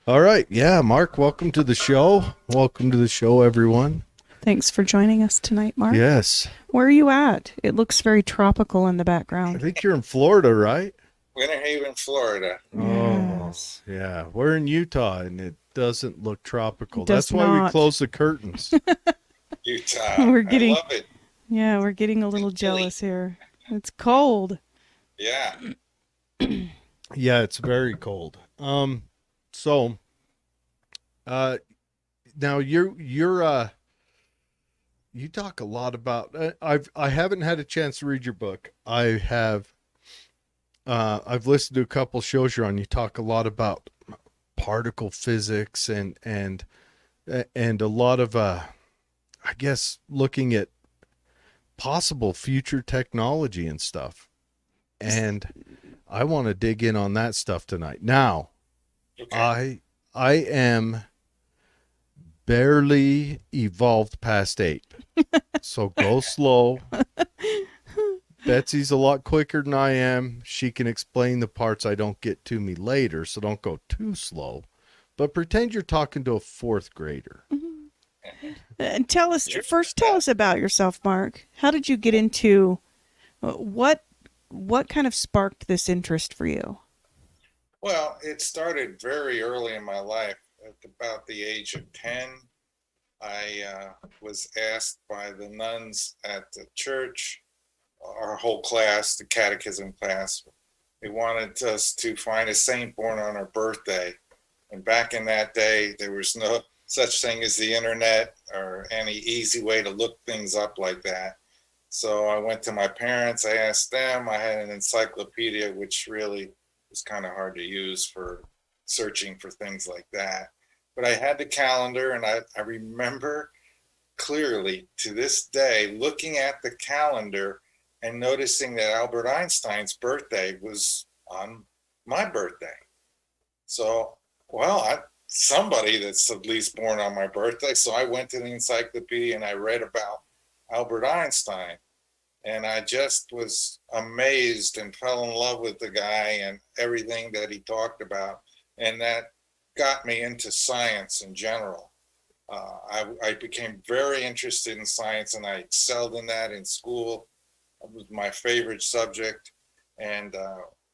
All right. Yeah, Mark, welcome to the show. Welcome to the show, everyone. Thanks for joining us tonight, Mark. Yes. Where are you at? It looks very tropical in the I background. think you're in Florida, right? Winter Haven, Florida. Oh, Yes. yeah. We're in Utah and it doesn't look tropical. It That's does why we not. close the curtains. Utah. We're I getting, love it. yeah, we're getting a little It's chilly. jealous here. It's cold. Yeah. Yeah, it's very cold. So uh now you talk a lot about I haven't had a chance to read your book. I've listened to a couple shows you're on. You talk a lot about particle physics and a lot of I guess looking at possible future technology and stuff. And I want to dig in on that stuff tonight. Now, Okay. I am barely evolved past ape. So go slow. Betsy's a lot quicker than I am. She can explain the parts I don't get to me later, so don't go too slow. But pretend you're talking to a fourth grader. And tell us Sure. first. Tell us about yourself, Mark. How did you get into what? What kind of sparked this interest for you? Well, it started very early in my life. At about the age of 10, I was asked by the nuns at the church, our whole class, the catechism class, they wanted us to find a saint born on our birthday. And back in that day, there was no such thing as the internet or any easy way to look things up like that. So I went to my parents, I asked them, I had an encyclopedia, which really was kind of hard to use for searching for things like that. But I had the calendar, and I remember clearly to this day looking at the calendar and noticing that Albert Einstein's birthday was on my birthday. So, somebody that's at least born on my birthday. So I went to the encyclopedia and I read about Albert Einstein. And I just was amazed and fell in love with the guy and everything that he talked about. And that got me into science in general. I became very interested in science and I excelled in that in school. It was my favorite subject. And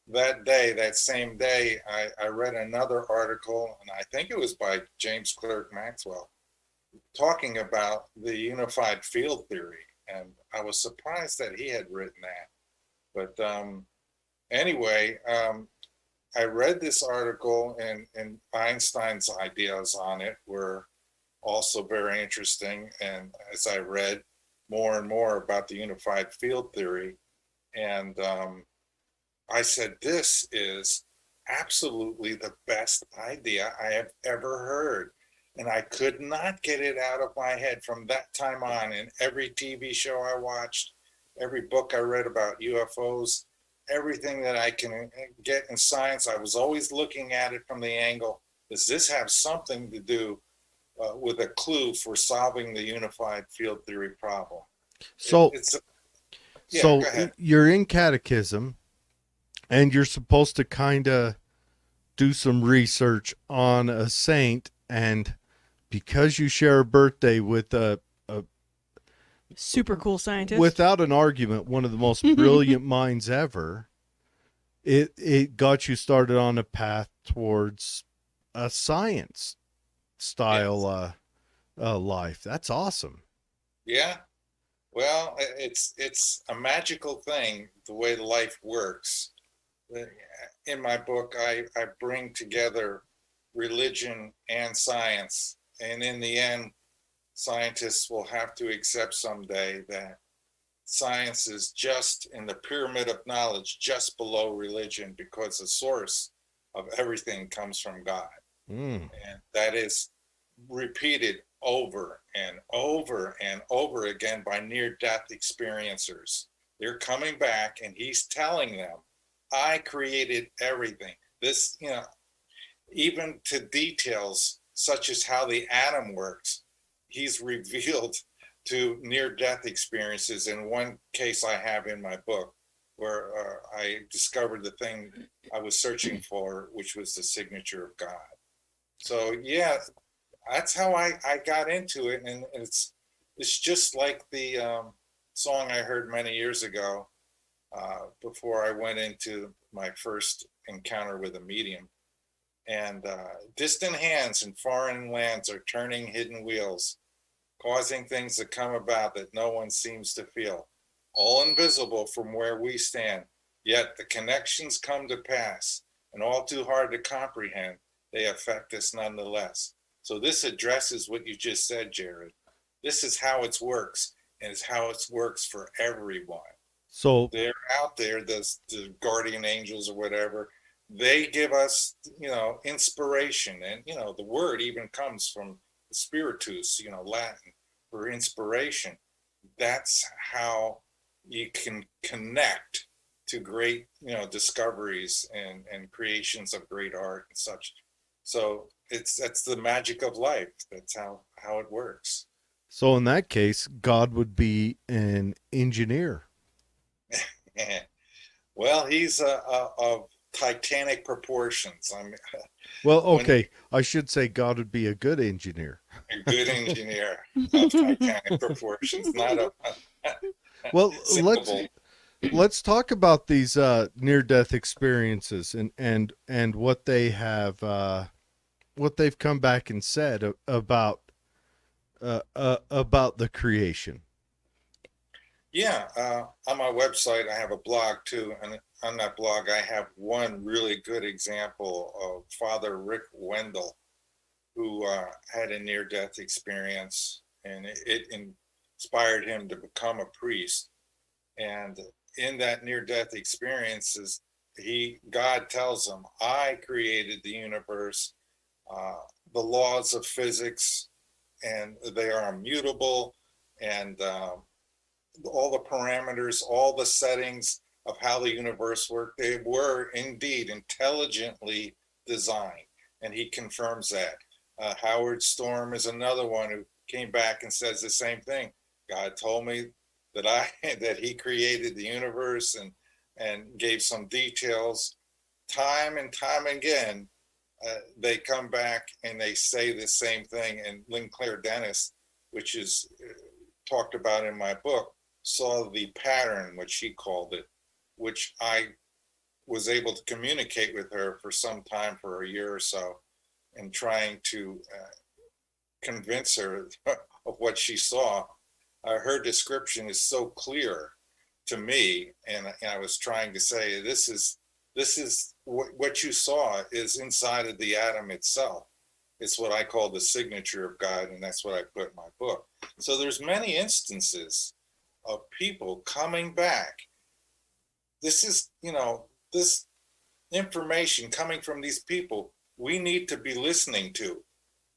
that same day, I read another article, and I think it was by James Clerk Maxwell, talking about the unified field theory. And I was surprised that he had written that. But anyway, I read this article, and Einstein's ideas on it were also very interesting. And as I read more and more about the unified field theory, and I said, this is absolutely the best idea I have ever heard. And I could not get it out of my head from that time on. In every TV show I watched, every book I read about UFOs, everything that I can get in science, I was always looking at it from the angle, does this have something to do with a clue for solving the unified field theory problem? So It's, yeah, so go ahead. you're in catechism and you're supposed to kind of do some research on a saint, and because you share a birthday with a Super cool scientist. without an argument one of the most brilliant minds ever, it got you started on a path towards a science style Yes. life. That's awesome. Yeah. Well, it's a magical thing the way life works. In my book, I bring together religion and science, and in the end, scientists will have to accept someday that science is just in the pyramid of knowledge, just below religion, because the source of everything comes from God, Mm. and that is repeated over and over and over again by near-death experiencers. They're coming back and he's telling them, I created everything. This, even to details such as how the atom works, he's revealed to near-death experiences. In one case I have in my book, where I discovered the thing I was searching for, which was the signature of God. So yeah, that's how I got into it, and it's just like the song I heard many years ago before I went into my first encounter with a medium. And distant hands in foreign lands are turning hidden wheels, causing things to come about that no one seems to feel. All invisible from where we stand, yet the connections come to pass, and all too hard to comprehend, they affect us nonetheless. So this addresses what you just said, Jared. This is how it works, and it's how it works for everyone. So, They're out there, the guardian angels or whatever. They give us, inspiration, and the word even comes from spiritus, Latin for inspiration. That's how you can connect to great, discoveries and creations of great art and such. So that's the magic of life. That's how it works. so in that case, God would be an engineer. Well, he's of titanic proportions. I mean, Well, when okay, I should say God would be a good engineer. a good engineer of titanic proportions, not a Well, simple. let's talk about these near death experiences and what they've come back and said about the creation. Yeah, on my website, I have a blog too, and on that blog, I have one really good example of Father Rick Wendell, who had a near-death experience, and it inspired him to become a priest. And in that near-death experiences, God tells him, "I created the universe, uh, the laws of physics, and they are immutable, and all the parameters, all the settings of how the universe worked, they were indeed intelligently designed." And he confirms that. Howard Storm is another one who came back and says the same thing. God told me that that he created the universe, and gave some details. Time and time again, they come back and they say the same thing. And Lynn Claire Dennis, which is talked about in my book, saw the pattern, which she called it, which I was able to communicate with her for some time, for a year or so, and trying to convince her of what she saw. Her description is so clear to me, and I was trying to say, this is what you saw is inside of the atom itself. It's what I call the signature of God, and that's what I put in my book. So there's many instances of people coming back. This is, this information coming from these people, we need to be listening to,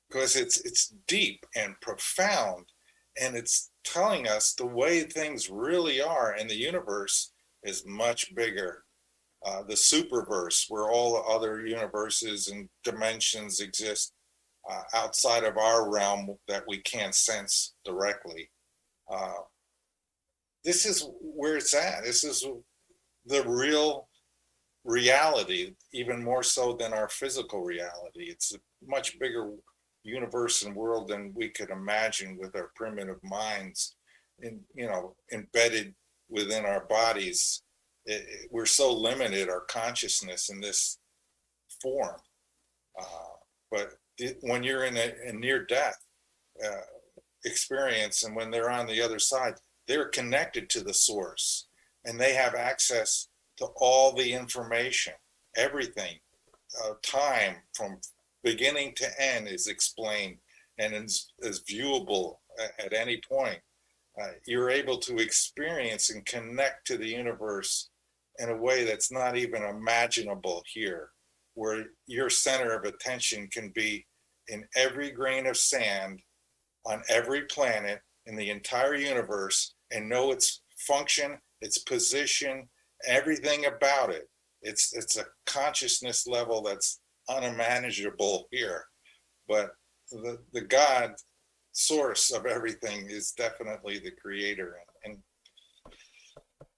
because it's deep and profound, and it's telling us the way things really are, and the universe is much bigger. The superverse, where all the other universes and dimensions exist outside of our realm that we can't sense directly. Uh, this is where it's at. This is the real reality, even more so than our physical reality. It's a much bigger universe and world than we could imagine with our primitive minds, embedded within our bodies. We're so limited, our consciousness, in this form. But when you're in a near death experience, and when they're on the other side, they're connected to the source, and they have access to all the information, everything. Time from beginning to end is explained and is viewable at any point. You're able to experience and connect to the universe in a way that's not even imaginable here, where your center of attention can be in every grain of sand on every planet in the entire universe, and know its function, its position, everything about it. It's a consciousness level that's unimaginable here. But the God source of everything is definitely the creator. And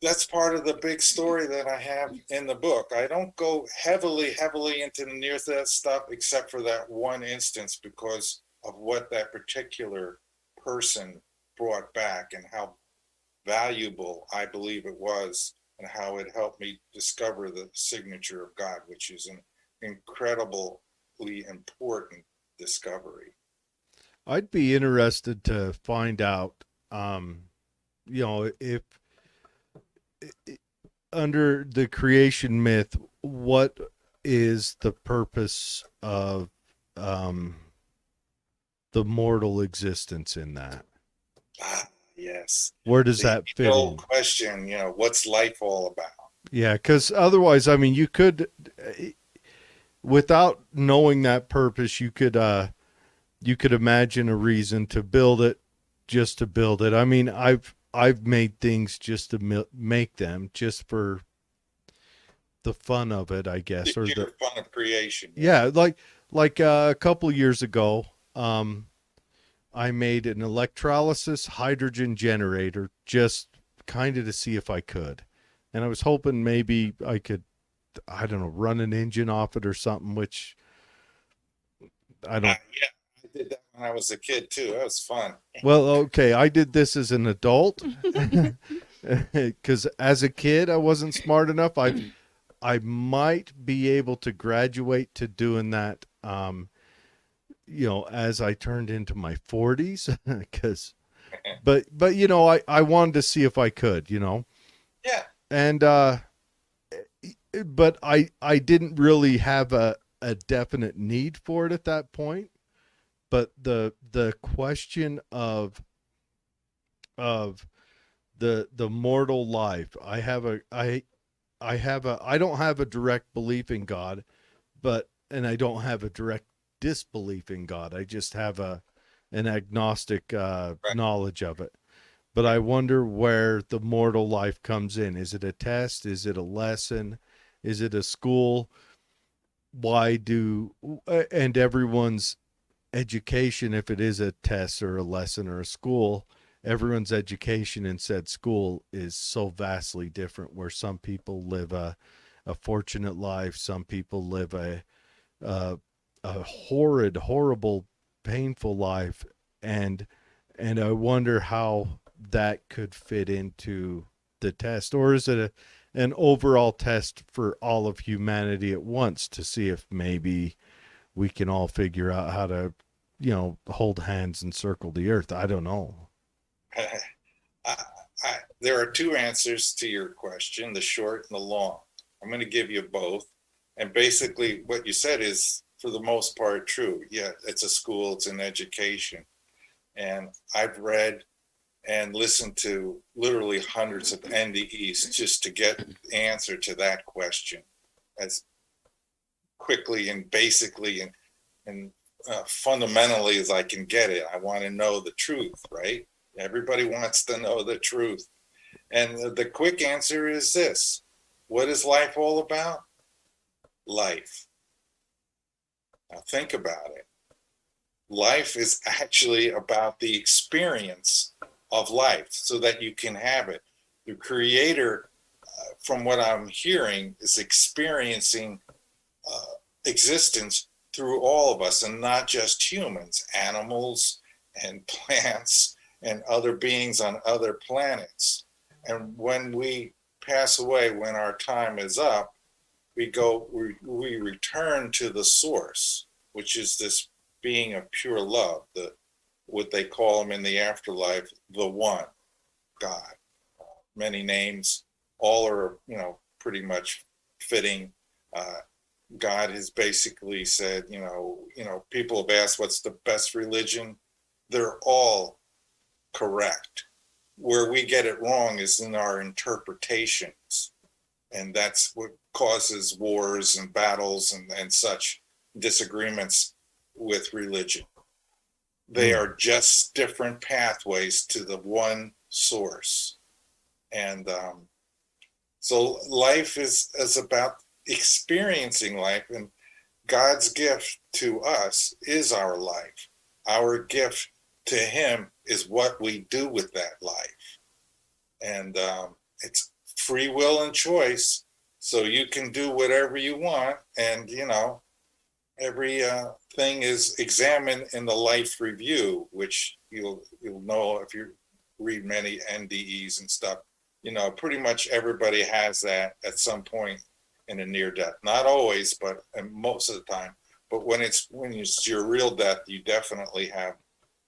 that's part of the big story that I have in the book. I don't go heavily into the near death stuff except for that one instance because of what that particular person brought back and how valuable I believe it was and how it helped me discover the signature of God, which is an incredibly important discovery. I'd be interested to find out, if under the creation myth, what is the purpose of um, the mortal existence in that? Ah, yes. Where does The that fit old in? question, what's life all about? Yeah, because otherwise, I mean, you could, without knowing that purpose, you could imagine a reason to build it just to build it. I mean, I've made things just to make them, just for the fun of it, I The guess, or sheer the fun of creation. yeah, like a couple years ago, I made an electrolysis hydrogen generator just kind of to see if I could, and I was hoping maybe I could, I don't know, run an engine off it or something, which I don't. Yeah, I did that when I was a kid too. That was fun. Well, okay, I did this as an adult because as a kid I wasn't smart enough. I might be able to graduate to doing that. As I turned into my 40s, because, but I wanted to see if I could, Yeah, and but I didn't really have a definite need for it at that point. But the question of the mortal life, I don't have a direct belief in God, and I don't have a direct disbelief in God. I just have an agnostic right, knowledge of it. But I right. wonder where the mortal life comes in. Is it a test? Is it a lesson? Is it a school? Why do and everyone's education, if it is a test or a lesson or a school, everyone's education in said school is so vastly different, where some people live a fortunate life, some people live a, a horrible, painful life, and I wonder how that could fit into the test, or is it an overall test for all of humanity at once to see if maybe we can all figure out how to, hold hands and circle the earth. I don't know. I, there are two answers to your question, the short and the long. I'm going to give you both. And basically, what you said is, for the most part, true. Yeah, it's a school, it's an education. And I've read and listened to literally hundreds of NDEs just to get the answer to that question as quickly and basically and fundamentally as I can get it. I want to know the truth, right? Everybody wants to know the truth. And the quick answer is this: what is life all about? Life. Now think about it. Life is actually about the experience of life so that you can have it. The creator, from what I'm hearing, is experiencing existence through all of us, and not just humans, animals and plants and other beings on other planets. And when we pass away, when our time is up, we return to the source, which is this being of pure love, what they call him in the afterlife, the one, God. Many names, all are, pretty much fitting. God has basically said, people have asked what's the best religion. They're all correct. Where we get it wrong is in our interpretations. And that's what causes wars and battles and such disagreements with religion. They are just different pathways to the one source. And so life is about experiencing life, and God's gift to us is our life. Our gift to him is what we do with that life. And it's free will and choice, so you can do whatever you want. And, every thing is examined in the life review, which you'll know if you read many NDEs and stuff. Pretty much everybody has that at some point in a near death. Not always, but most of the time. But when it's your real death, you definitely have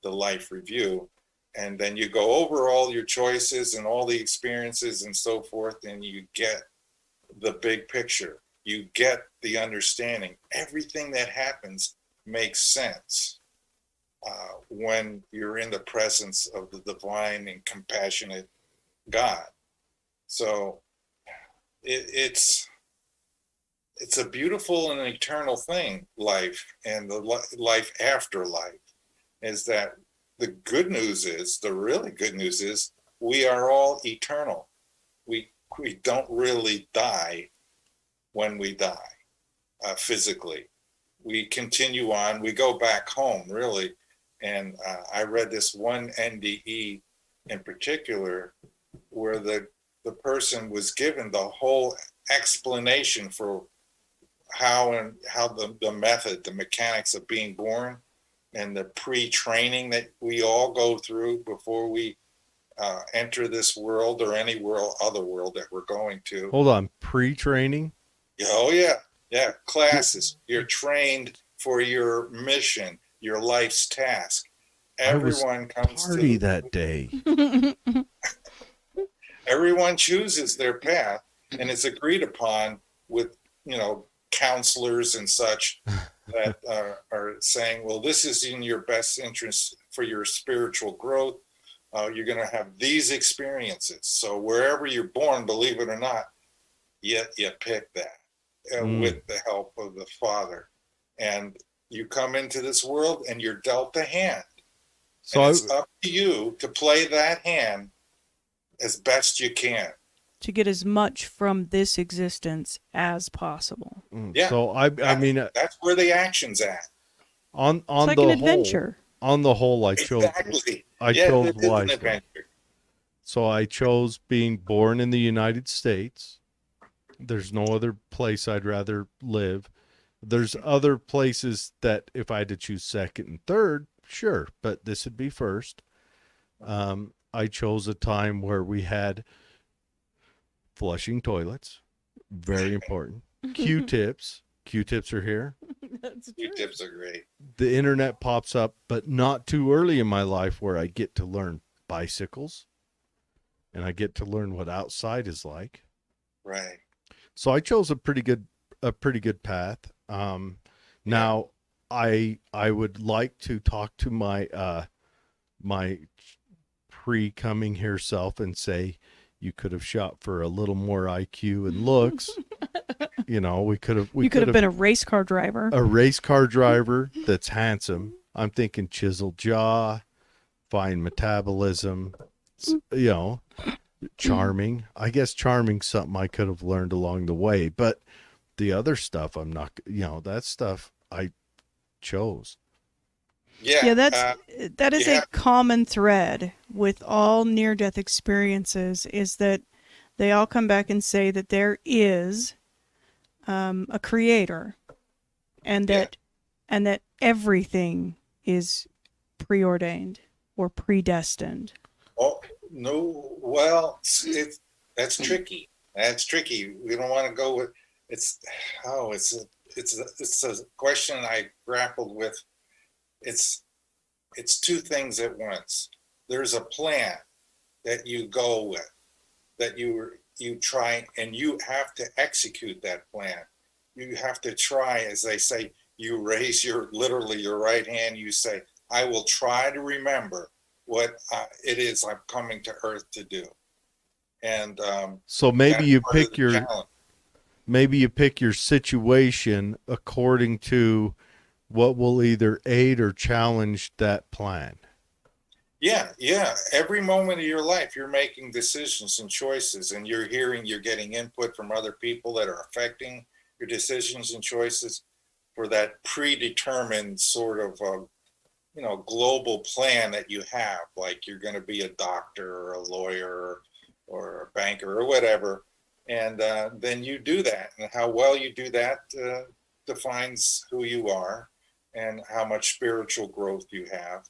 the life review, and then you go over all your choices and all the experiences and so forth, and you get the big picture. You get the understanding. Everything that happens makes sense when you're in the presence of the divine and compassionate God. So it's a beautiful and eternal thing, life, and the life after life. Is that the really good news is we are all eternal. We don't really die when we die physically. We continue on. We go back home, really. And I read this one NDE in particular where the person was given the whole explanation for how the method, the mechanics of being born, and the pre-training that we all go through before we enter this world or any other world that we're going to. Hold on, pre-training? Oh, yeah. Classes. You're trained for your mission, your life's task. Everyone comes to that day. Everyone chooses their path, and it's agreed upon with, counselors and such that are saying, well, this is in your best interest for your spiritual growth. You're going to have these experiences. So wherever you're born, believe it or not, you pick that with the help of the Father. And you come into this world and you're dealt a hand. So and it's up to you to play that hand as best you can. To get as much from this existence as possible. Yeah. So I mean, that's where the action's at. On it's like the an whole, adventure. On the whole, I chose. Exactly. I chose it is an wisely. adventure. So I chose being born in the United States. There's no other place I'd rather live. There's other places that if I had to choose second and third, sure, but this would be first. I chose a time where we had flushing toilets, very important. Q-tips are here. Q-tips are great. The internet pops up, but not too early in my life where I get to learn bicycles and I get to learn what outside is like. Right. So I chose a pretty good path. Now I would like to talk to my my pre-coming here self and say, you could have shot for a little more IQ and looks. We could have. You could have been a race car driver. A race car driver that's handsome. I'm thinking chiseled jaw, fine metabolism. Charming. I guess charming's something I could have learned along the way. But the other stuff, I'm not. That stuff I chose. Yeah, that is a common thread with all near-death experiences, is that they all come back and say that there is a creator, and that everything is preordained or predestined. Oh no! Well, that's tricky. That's tricky. We don't want to go with it's a question I grappled with. It's two things at once. There's a plan that you go with, that you try, and you have to execute that plan. You have to try, as they say, you raise literally your right hand, you say, I will try to remember what it is I'm coming to Earth to do. And so maybe you pick your situation according to what will either aid or challenge that plan. Yeah. Every moment of your life, you're making decisions and choices, and you're getting input from other people that are affecting your decisions and choices for that predetermined sort of, global plan that you have. Like you're going to be a doctor or a lawyer or a banker or whatever. And then you do that. And how well you do that defines who you are and how much spiritual growth you have.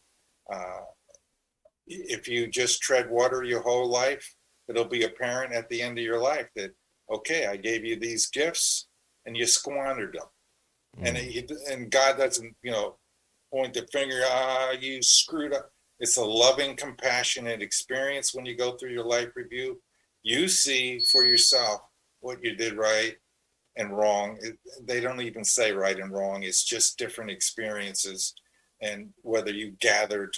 If you just tread water your whole life, it'll be apparent at the end of your life that, okay, I gave you these gifts and you squandered them. And God doesn't, point the finger, you screwed up. It's a loving, compassionate experience when you go through your life review. You see for yourself what you did right and wrong. They don't even say right and wrong. It's just different experiences. And whether you gathered,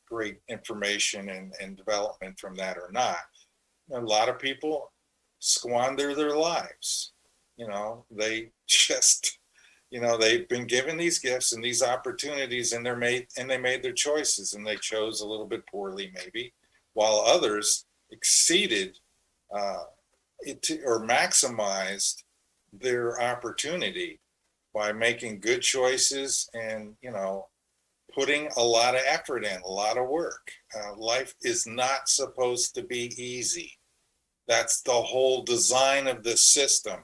great information and development from that or not. A lot of people squander their lives. They just, they've been given these gifts and these opportunities, and they made their choices, and they chose a little bit poorly maybe, while others exceeded or maximized their opportunity by making good choices and, putting a lot of effort in, a lot of work. Life is not supposed to be easy. That's the whole design of this system.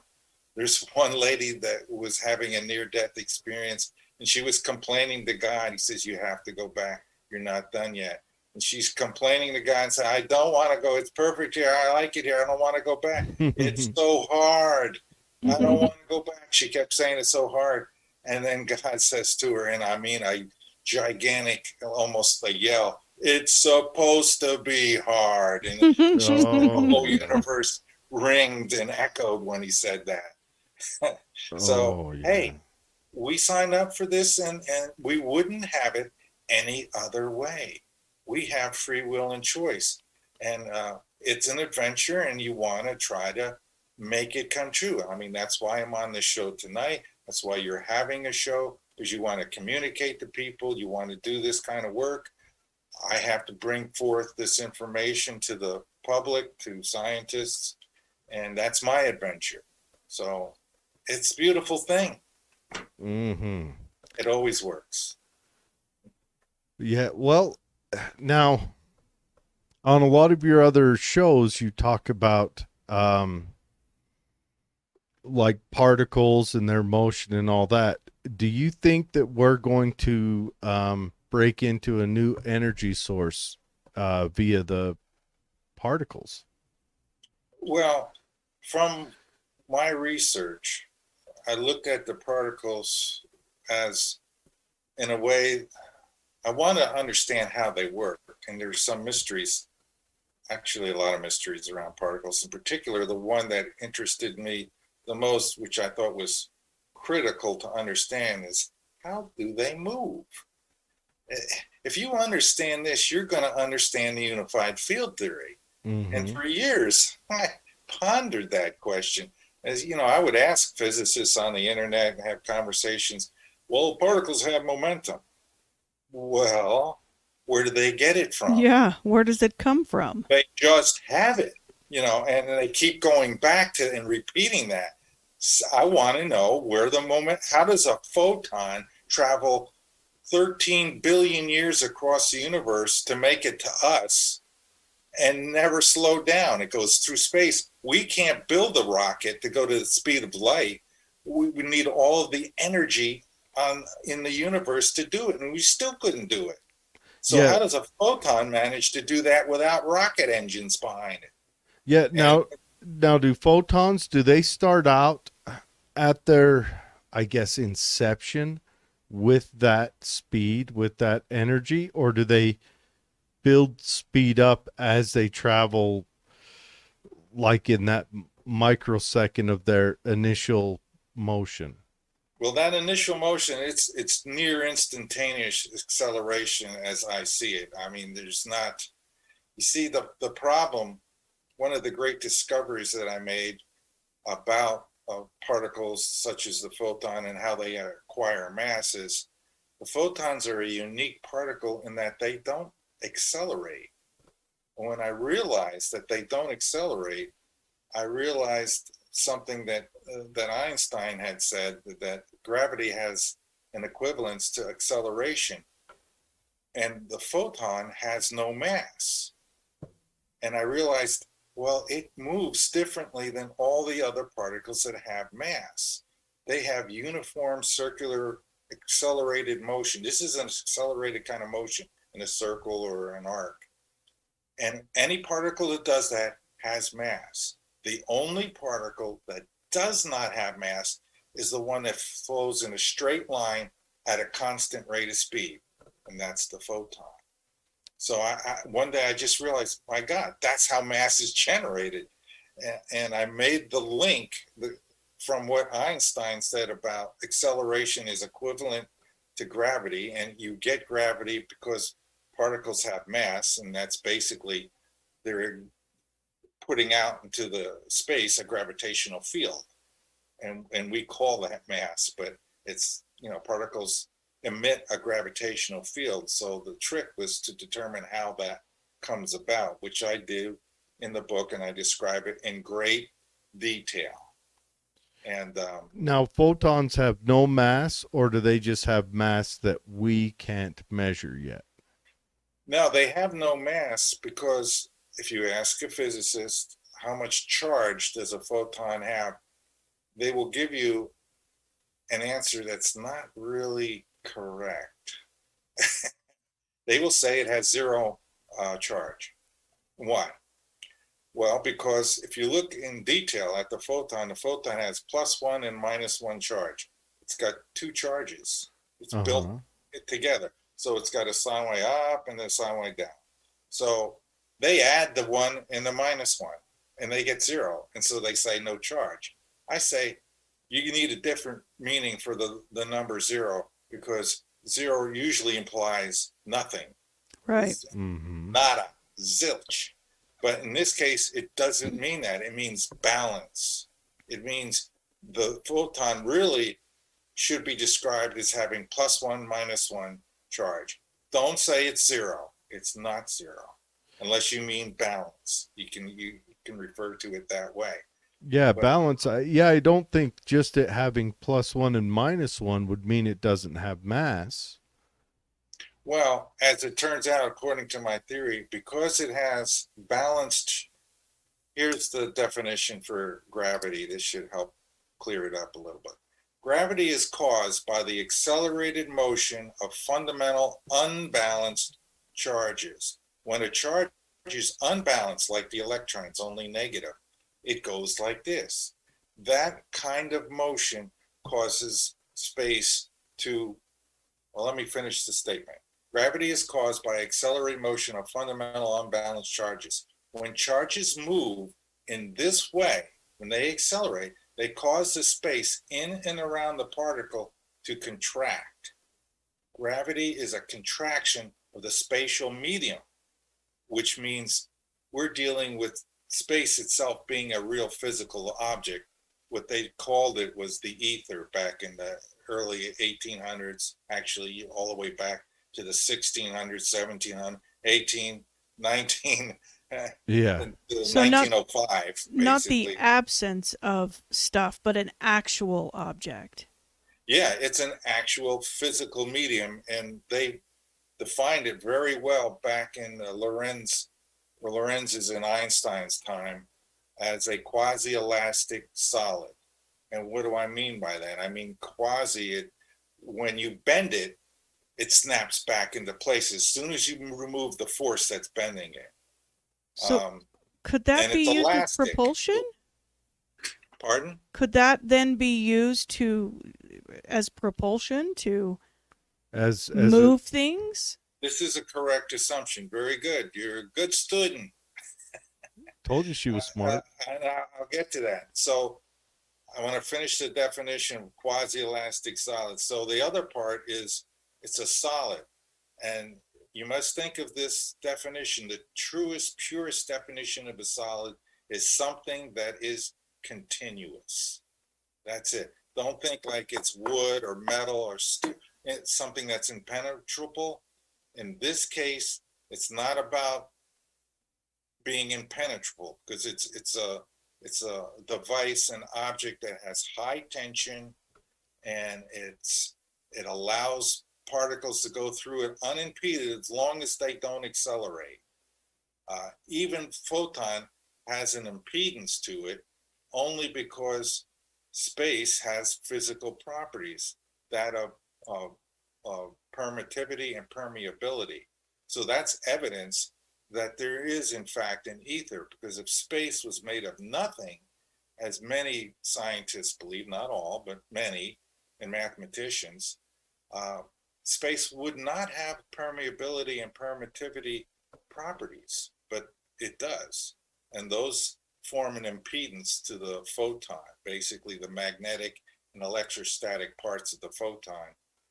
There's one lady that was having a near-death experience, and she was complaining to God. He says, you have to go back. You're not done yet. And she's complaining to God and saying, I don't want to go. It's perfect here. I like it here. I don't want to go back. It's so hard. I don't want to go back. She kept saying it's so hard. And then God says to her, and I mean a gigantic, almost a yell, it's supposed to be hard. And the whole universe ringed and echoed when he said that. Hey, we signed up for this and we wouldn't have it any other way. We have free will and choice. And it's an adventure, and you want to try to make it come true. I mean, that's why I'm on this show tonight. That's why you're having a show, because you want to communicate to people. You want to do this kind of work. I have to bring forth this information to the public, to scientists, and that's my adventure. So it's a beautiful thing. It always works. Yeah, well, now, on a lot of your other shows, you talk about like particles and their motion and all that. Do you think that we're going to break into a new energy source via the particles? Well, from my research, I looked at the particles as, in a way, I want to understand how they work. And there's some mysteries, actually a lot of mysteries around particles. In particular, the one that interested me the most, which I thought was critical to understand, is how do they move? If you understand this, you're going to understand the unified field theory. And for years, I pondered that question. As you know, I would ask physicists on the internet and have conversations. Well, particles have momentum. Well, where do they get it from? Yeah, where does it come from? They just have it, and they keep going back to and repeating that. So I want to know where the how does a photon travel 13 billion years across the universe to make it to us and never slow down? It goes through space. We can't build a rocket to go to the speed of light. We need all of the energy in the universe to do it, and we still couldn't do it. So how does a photon manage to do that without rocket engines behind it? Yeah. Now do photons, do they start out at their, I guess, inception with that speed, with that energy, or do they build speed up as they travel, like in that microsecond of their initial motion? Well, that initial motion, it's near instantaneous acceleration as I see it. I mean, there's not, you see, the problem, one of the great discoveries that I made about particles such as the photon and how they acquire mass is the photons are a unique particle in that they don't accelerate. When I realized that they don't accelerate, I realized something that Einstein had said, that gravity has an equivalence to acceleration, and the photon has no mass. And I realized, well, it moves differently than all the other particles that have mass. They have uniform circular accelerated motion. This is an accelerated kind of motion in a circle or an arc. And any particle that does that has mass. The only particle that does not have mass is the one that flows in a straight line at a constant rate of speed, and that's the photon. So one day I just realized, my God, that's how mass is generated. And I made the link from what Einstein said about acceleration is equivalent to gravity, and you get gravity because particles have mass, and that's basically they're putting out into the space a gravitational field. And we call that mass, but it's, particles emit a gravitational field. So the trick was to determine how that comes about, which I do in the book, and I describe it in great detail. And now, photons have no mass, or do they just have mass that we can't measure yet? No, they have no mass, because if you ask a physicist how much charge does a photon have, they will give you an answer that's not really correct. They will say it has zero charge. Why? Well, because if you look in detail at the photon has +1 and -1 charge. It's got two charges. It's built together. So it's got a sine wave up and then a sine wave down. So they add the 1 and the -1, and they get 0. And so they say no charge. I say you need a different meaning for the number 0, because 0 usually implies nothing. Right. Nada, zilch. But in this case, it doesn't mean that. It means balance. It means the photon really should be described as having +1, -1 charge. Don't say it's 0. It's not 0, unless you mean balance. You can refer to it that way. Yeah, but balance. I don't think just it having +1 and -1 would mean it doesn't have mass. Well, as it turns out, according to my theory, because it has balanced, here's the definition for gravity. This should help clear it up a little bit. Gravity is caused by the accelerated motion of fundamental unbalanced charges. When a charge is unbalanced, like the electron, it's only negative, it goes like this. That kind of motion causes space to, well, let me finish the statement. Gravity is caused by accelerated motion of fundamental unbalanced charges. When charges move in this way, when they accelerate, they cause the space in and around the particle to contract. Gravity is a contraction of the spatial medium, which means we're dealing with space itself being a real physical object. What they called it was the ether back in the early 1800s, actually all the way back to the 1600s, 1700s, 18, 19, yeah. So 1905. Not the absence of stuff, but an actual object. Yeah, it's an actual physical medium, and they defined it very well back in Lorenz's and Einstein's time as a quasi-elastic solid. And what do I mean by that? I mean quasi, when you bend it, it snaps back into place as soon as you remove the force that's bending it. So could that be used as propulsion? Pardon? Could that then be used as propulsion to move things? This is a correct assumption. Very good. You're a good student. Told you she was smart. I'll get to that. So I want to finish the definition of quasi-elastic solid. So the other part is it's a solid. And you must think of this definition. The truest, purest definition of a solid is something that is continuous. That's it. Don't think like it's wood or metal or it's something that's impenetrable. In this case, it's not about being impenetrable, because it's a device, an object that has high tension, and it allows particles to go through it unimpeded as long as they don't accelerate. Even photon has an impedance to it only because space has physical properties, that of permittivity and permeability. So that's evidence that there is, in fact, an ether, because if space was made of nothing, as many scientists believe, not all, but many, and mathematicians, space would not have permeability and permittivity properties, but it does. And those form an impedance to the photon. Basically, the magnetic and electrostatic parts of the photon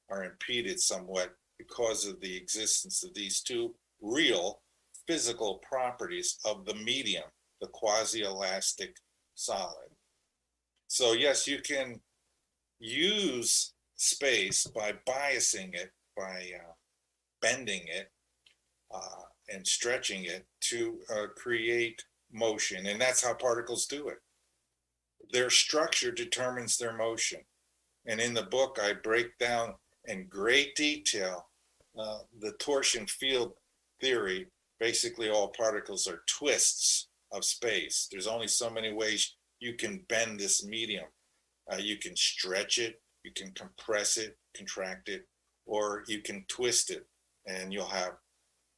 are impeded somewhat because of the existence of these two real physical properties of the medium, the quasi-elastic solid. So yes, you can use space by biasing it, by bending it and stretching it to create motion. And that's how particles do it. Their structure determines their motion. And in the book, I break down in great detail the torsion field theory. Basically, all particles are twists of space. There's only so many ways you can bend this medium. You can stretch it, you can compress it, contract it, or you can twist it, and you'll have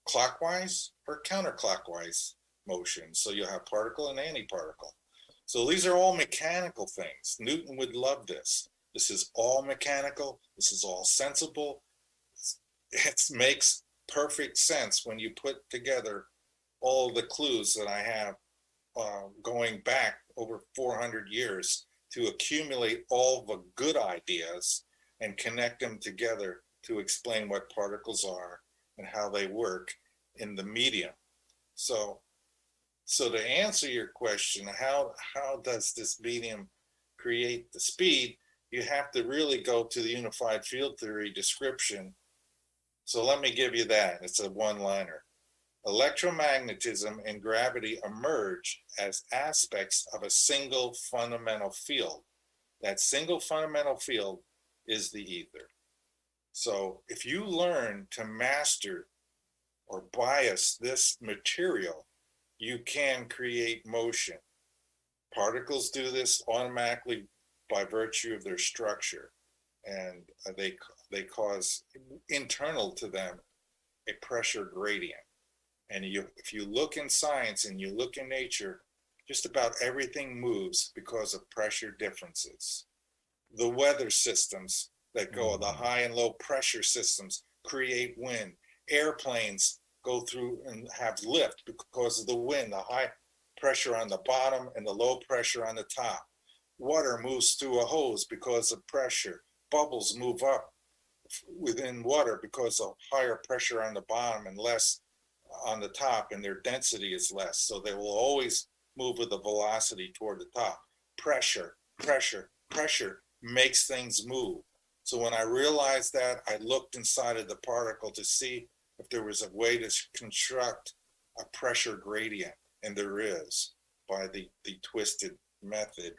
clockwise or counterclockwise motion. So you'll have particle and antiparticle. So these are all mechanical things. Newton would love this. This is all mechanical. This is all sensible. It makes perfect sense when you put together all the clues that I have going back over 400 years to accumulate all the good ideas and connect them together to explain what particles are and how they work in the medium. So to answer your question, how does this medium create the speed? You have to really go to the unified field theory description. So let me give you that. It's a one-liner. Electromagnetism and gravity emerge as aspects of a single fundamental field. That single fundamental field is the ether. So if you learn to master or bias this material, you can create motion. Particles do this automatically by virtue of their structure, and they cause internal to them a pressure gradient. And if you look in science and you look in nature, just about everything moves because of pressure differences. The weather systems that go, the high and low pressure systems create wind. Airplanes go through and have lift because of the wind, the high pressure on the bottom and the low pressure on the top. Water moves through a hose because of pressure. Bubbles move up within water because of higher pressure on the bottom and less on the top, and their density is less. So they will always move with the velocity toward the top. Pressure makes things move. So when I realized that, I looked inside of the particle to see if there was a way to construct a pressure gradient, and there is by the twisted method.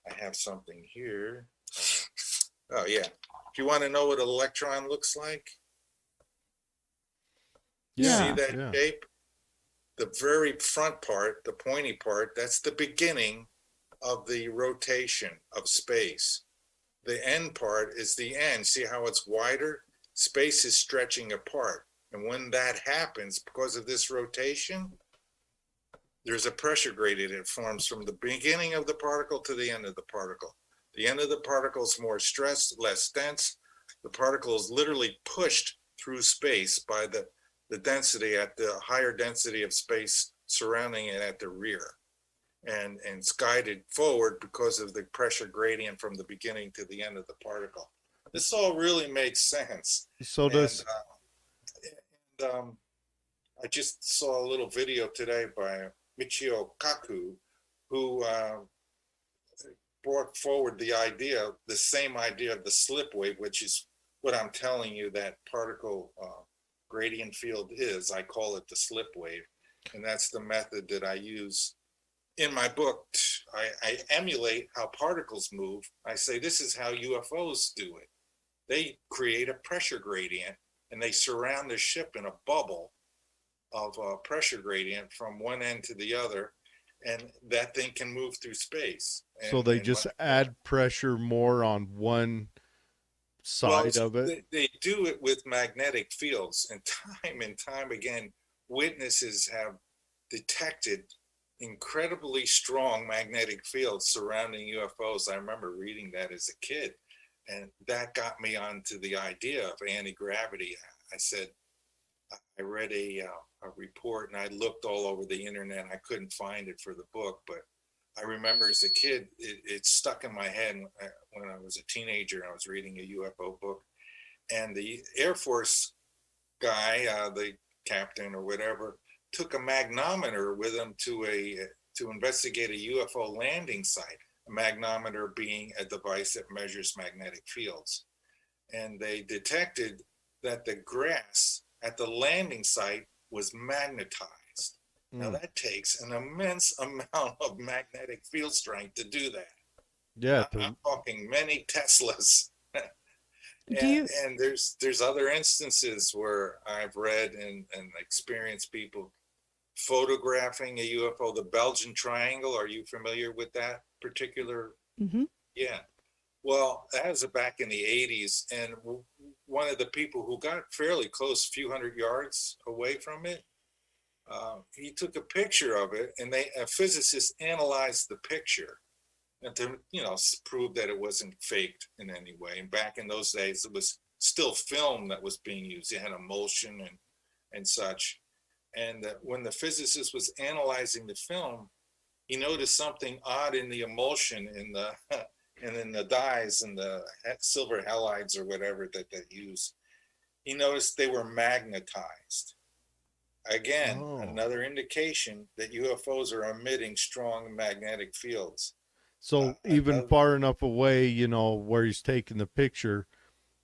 I have something here. Oh yeah. If you want to know what an electron looks like, see that shape? The very front part, the pointy part, that's the beginning of the rotation of space. The end part is the end. See how it's wider? Space is stretching apart. And when that happens, because of this rotation, there's a pressure gradient that forms from the beginning of the particle to the end of the particle. The end of the particle is more stressed, less dense. The particle is literally pushed through space by the density at the higher density of space surrounding it at the rear. And it's guided forward because of the pressure gradient from the beginning to the end of the particle. This all really makes sense. So does... I just saw a little video today by Michio Kaku, who brought forward the same idea of the slip wave, which is what I'm telling you that particle gradient field is. I call it the slip wave. And that's the method that I use in my book. I emulate how particles move. I say, this is how UFOs do it. They create a pressure gradient and they surround the ship in a bubble. of a pressure gradient from one end to the other, and that thing can move through space. So they just add pressure more on one side of it? They do it with magnetic fields, and time again, witnesses have detected incredibly strong magnetic fields surrounding UFOs. I remember reading that as a kid, and that got me onto the idea of anti-gravity. I said, I read a report, and I looked all over the internet, and I couldn't find it for the book, but I remember as a kid, it stuck in my head when I was a teenager. I was reading a UFO book, and the Air Force guy, the captain or whatever, took a magnometer with him to investigate a UFO landing site. A magnometer being a device that measures magnetic fields, and they detected that the grass at the landing site was magnetized. Now that takes an immense amount of magnetic field strength to do that. Yeah, I'm talking many Teslas. And there's other instances where I've read and experienced people photographing a UFO, the Belgian Triangle. Are you familiar with that particular? Mm-hmm. Yeah. Well, that was back in the 80s, and one of the people who got fairly close, a few hundred yards away from it, he took a picture of it, and a physicist analyzed the picture, and to prove that it wasn't faked in any way. And back in those days, it was still film that was being used. It had emulsion and such. And when the physicist was analyzing the film, he noticed something odd in the emulsion in the and in the dyes and the silver halides or whatever that they use. He noticed they were magnetized. Again, another indication that UFOs are emitting strong magnetic fields. So even far enough away, where he's taking the picture,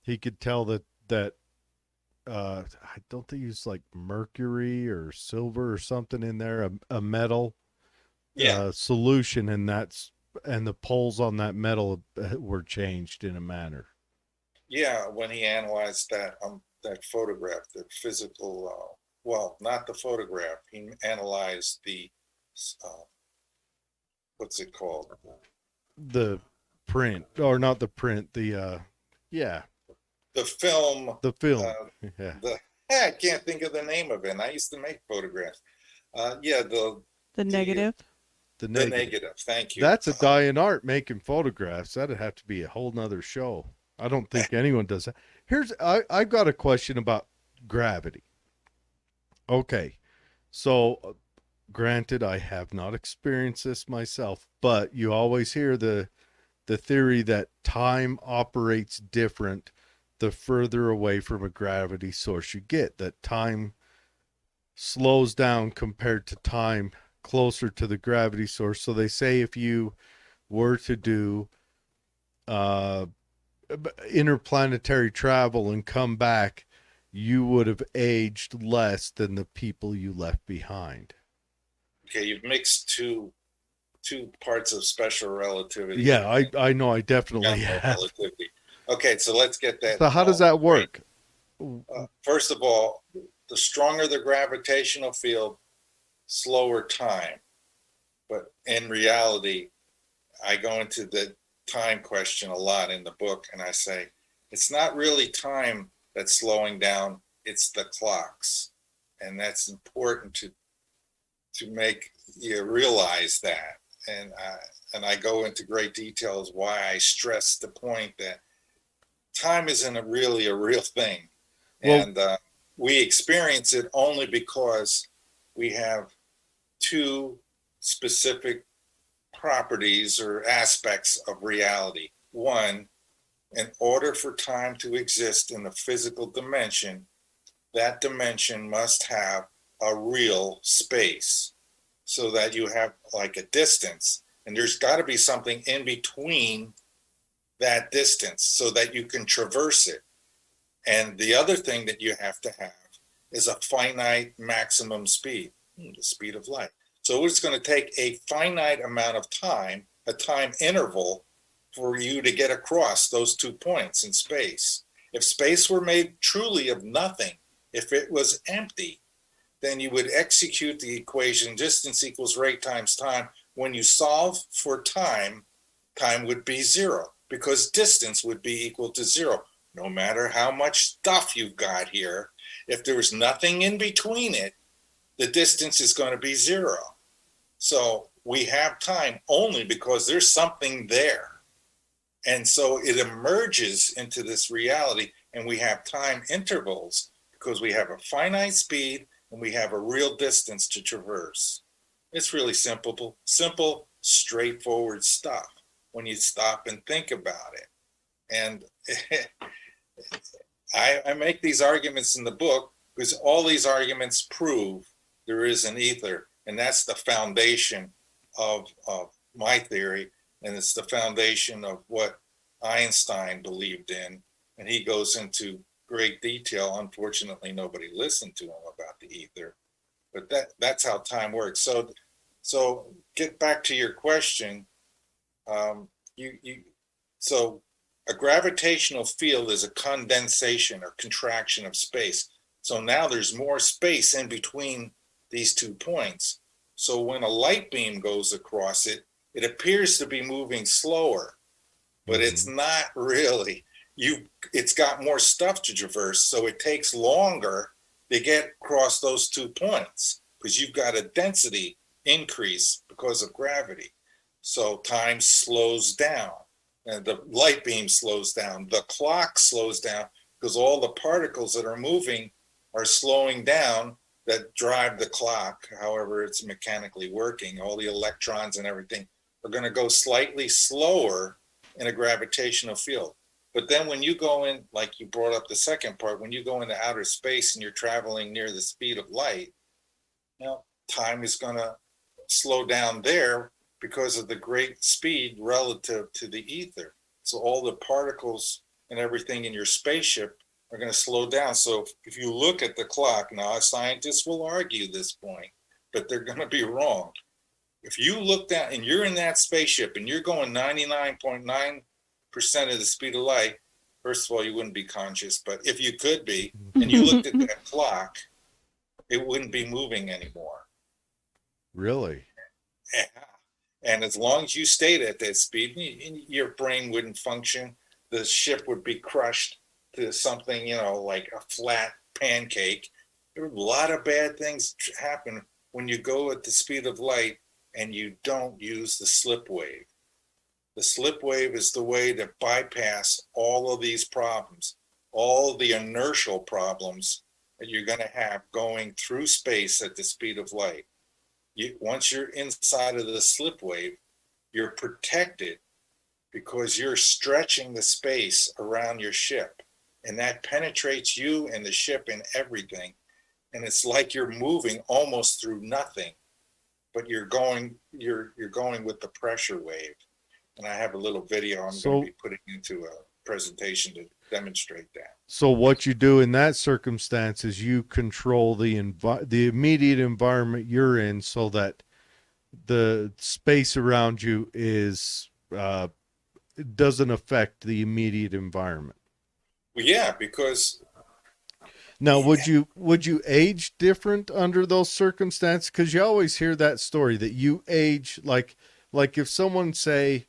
he could tell that I don't think it's like mercury or silver or something in there, a metal solution, and the poles on that metal were changed in a manner. Yeah, when he analyzed that photograph, the physical, not the photograph, he analyzed the what's it called? The print, or not the print, the film. The film. I can't think of the name of it. And I used to make photographs. The negative. The negative. Thank you. That's a dying art, making photographs. That'd have to be a whole nother show. I don't think anyone does that. I've got a question about gravity. Okay, so granted, I have not experienced this myself, but you always hear the theory that time operates different the further away from a gravity source you get, that time slows down compared to time closer to the gravity source. So they say if you were to do interplanetary travel and come back, you would have aged less than the people you left behind. Okay, you've mixed two parts of special relativity. Yeah, I know, I definitely have. Relativity. Okay, so let's get that. So how does that work? First of all, the stronger the gravitational field, slower time. But in reality, I go into the time question a lot in the book, and I say, it's not really time that's slowing down, it's the clocks. And that's important to make you realize that. And I go into great details why I stress the point that time isn't really a real thing. Well, and we experience it only because we have two specific properties or aspects of reality. One, in order for time to exist in the physical dimension, that dimension must have a real space, so that you have like a distance, and there's got to be something in between that distance so that you can traverse it. And the other thing that you have to have is a finite maximum speed, the speed of light. So it's going to take a finite amount of time, a time interval, for you to get across those 2 points in space. If space were made truly of nothing, if it was empty, then you would execute the equation distance equals rate times time. When you solve for time, time would be zero because distance would be equal to zero. No matter how much stuff you've got here, if there was nothing in between it, the distance is going to be zero. So we have time only because there's something there. And so it emerges into this reality, and we have time intervals because we have a finite speed and we have a real distance to traverse. It's really simple, straightforward stuff when you stop and think about it. And I make these arguments in the book because all these arguments prove there is an ether, and that's the foundation of my theory, and it's the foundation of what Einstein believed in, and he goes into great detail. Unfortunately, nobody listened to him about the ether, but that's how time works. So get back to your question. So a gravitational field is a condensation or contraction of space. So now there's more space in between these 2 points. So when a light beam goes across it, it appears to be moving slower, but it's not really. It's got more stuff to traverse, so it takes longer to get across those 2 points because you've got a density increase because of gravity. So time slows down, and the light beam slows down. The clock slows down because all the particles that are moving are slowing down that drive the clock, however it's mechanically working. All the electrons and everything are going to go slightly slower in a gravitational field. But then when you go in, like you brought up the second part, when you go into outer space and you're traveling near the speed of light, time is going to slow down there because of the great speed relative to the ether. So all the particles and everything in your spaceship are going to slow down. So if you look at the clock, now scientists will argue this point, but they're going to be wrong. If you look down and you're in that spaceship and you're going 99.9% of the speed of light, first of all, you wouldn't be conscious, but if you could be, and you looked at that clock, it wouldn't be moving anymore. Really? Yeah. And as long as you stayed at that speed, your brain wouldn't function. The ship would be crushed to something, like a flat pancake. There are a lot of bad things happen when you go at the speed of light and you don't use the slip wave. The slip wave is the way to bypass all of these problems, all the inertial problems that you're going to have going through space at the speed of light. Once you're inside of the slip wave, you're protected because you're stretching the space around your ship, and that penetrates you and the ship and everything. And it's like you're moving almost through nothing, but you're going with the pressure wave. And I have a little video I'm going to be putting into a presentation to demonstrate that. So what you do in that circumstance is you control the immediate environment you're in so that the space around you is doesn't affect the immediate environment. Well, yeah, because now would you age different under those circumstances? Because you always hear that story that you age like if someone say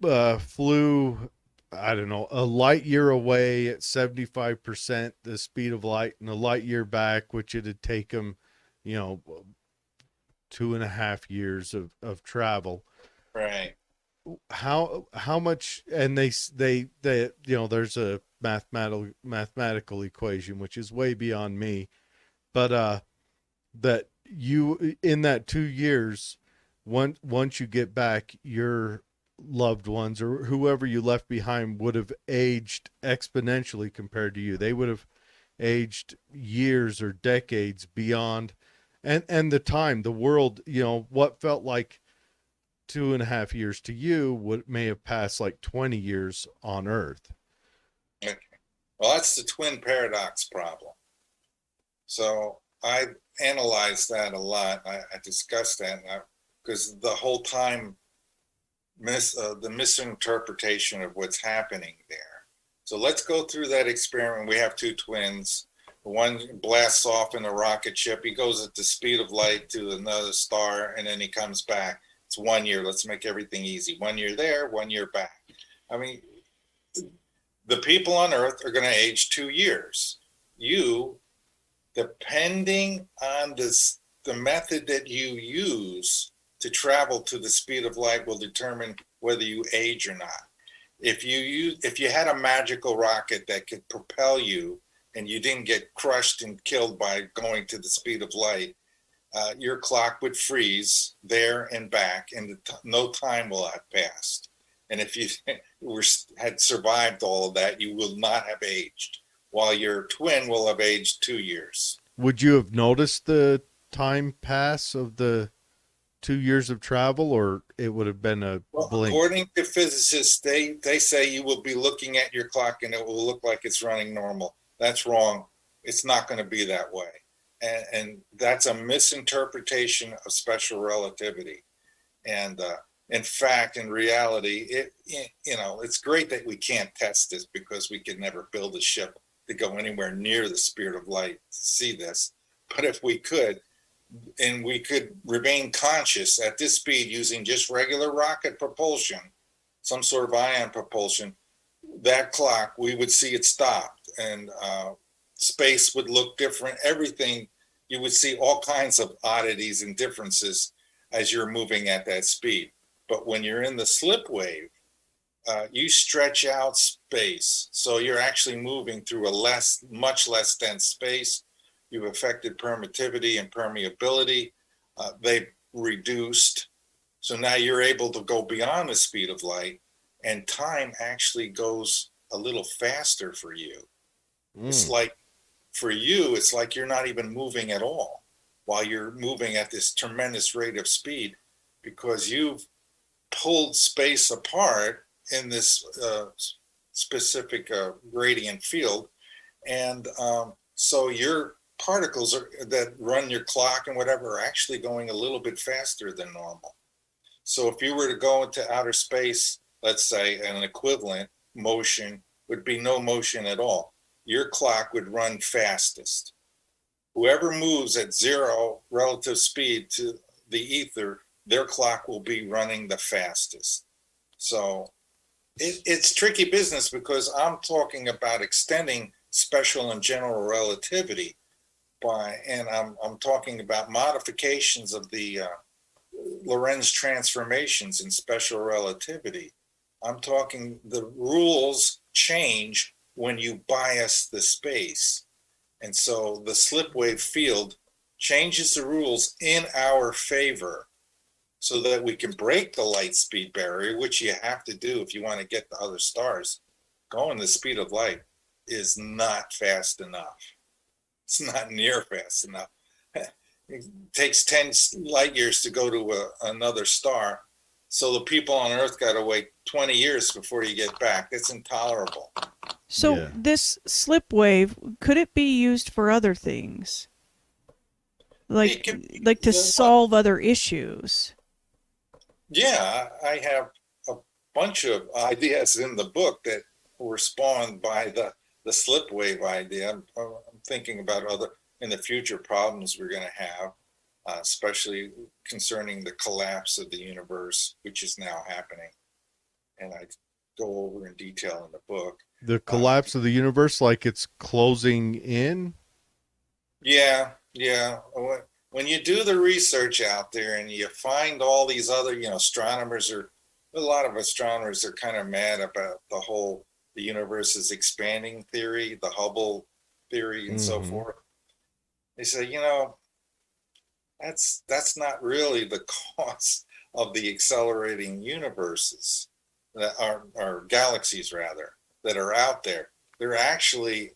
flew, I don't know, a light year away at 75% the speed of light and a light year back, which it'd take them, 2.5 years of travel. Right. How much, and they there's a mathematical equation, which is way beyond me, but that you, in that 2 years, once you get back, your loved ones or whoever you left behind would have aged exponentially compared to you. They would have aged years or decades beyond, and the time, the world, what felt like 2.5 years to you may have passed like 20 years on Earth. Okay. Well, that's the twin paradox problem. So I analyzed that a lot. I discussed that because the whole time the misinterpretation of what's happening there. So let's go through that experiment. We have two twins. One blasts off in a rocket ship. He goes at the speed of light to another star, and then he comes back. It's 1 year. Let's make everything easy. 1 year there, 1 year back. I mean, the people on Earth are going to age 2 years. You, depending on this, the method that you use to travel to the speed of light, will determine whether you age or not. If you had a magical rocket that could propel you, and you didn't get crushed and killed by going to the speed of light, your clock would freeze there and back, and no time will have passed. And if you had survived all of that, you will not have aged, while your twin will have aged 2 years. Would you have noticed the time pass of the 2 years of travel, or it would have been a blink? According to physicists, they say you will be looking at your clock and it will look like it's running normal. That's wrong. It's not going to be that way. And that's a misinterpretation of special relativity. And in fact, in reality, it's great that we can't test this, because we could never build a ship to go anywhere near the speed of light to see this. But if we could, and we could remain conscious at this speed using just regular rocket propulsion, some sort of ion propulsion, that clock, we would see it stopped, and space would look different. Everything, you would see all kinds of oddities and differences as you're moving at that speed. But when you're in the slip wave, you stretch out space, so you're actually moving through a much less dense space. You've affected permittivity and permeability. They've reduced, so now you're able to go beyond the speed of light, and time actually goes a little faster for you. It's like, for you, it's like you're not even moving at all while you're moving at this tremendous rate of speed, because you've pulled space apart in this specific radiant field. And so your particles that run your clock and whatever are actually going a little bit faster than normal. So if you were to go into outer space, let's say, an equivalent motion would be no motion at all. Your clock would run fastest. Whoever moves at zero relative speed to the ether, their clock will be running the fastest. So it's tricky business, because I'm talking about extending special and general relativity and I'm talking about modifications of the Lorentz transformations in special relativity. I'm talking the rules change when you bias the space. And so the slip wave field changes the rules in our favor, so that we can break the light speed barrier, which you have to do if you want to get to other stars. Going the speed of light is not fast enough. It's not near fast enough. It takes 10 light years to go to another star. So the people on Earth got to wait 20 years before you get back. It's intolerable. So this slip wave, could it be used for other things? Like to solve other issues? Yeah, I have a bunch of ideas in the book that were spawned by the slip wave idea. I'm thinking about other, in the future, problems we're going to have, especially concerning the collapse of the universe, which is now happening. And I go over in detail in the book. The collapse of the universe, like it's closing in? Yeah. When you do the research out there and you find all these other, astronomers a lot of astronomers are kind of mad about the universe is expanding theory, the Hubble theory, and so forth. They say, that's not really the cause of the accelerating universes that are galaxies, rather, that are out there. They're actually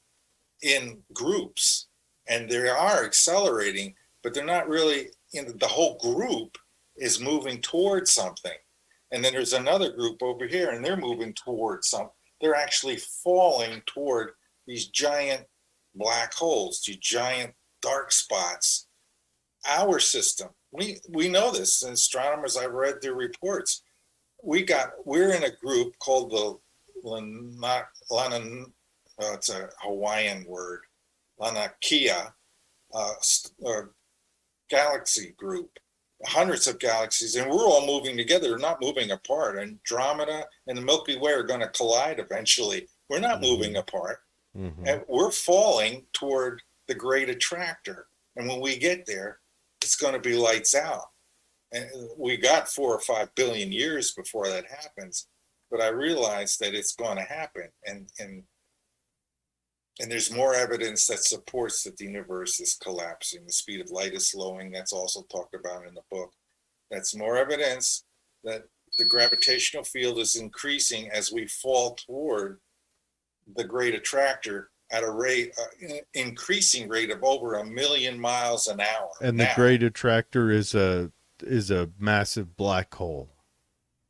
in groups, and they are accelerating, but they're not really the whole group is moving towards something. And then there's another group over here, and they're moving towards something. They're actually falling toward these giant black holes, these giant dark spots. Our system, we know this. As astronomers, I've read their reports. We're in a group called the it's a Hawaiian word, Lanakia galaxy group, hundreds of galaxies, and we're all moving together. They're not moving apart. Andromeda and the Milky Way are going to collide eventually. We're not moving apart. And we're falling toward the great attractor. And when we get there, it's going to be lights out. And we got 4 or 5 billion years before that happens. But I realized that it's going to happen. And there's more evidence that supports that the universe is collapsing. The speed of light is slowing. That's also talked about in the book. That's more evidence that the gravitational field is increasing as we fall toward the great attractor at a rate, increasing rate of over 1 million miles an hour. And the great attractor is a massive black hole.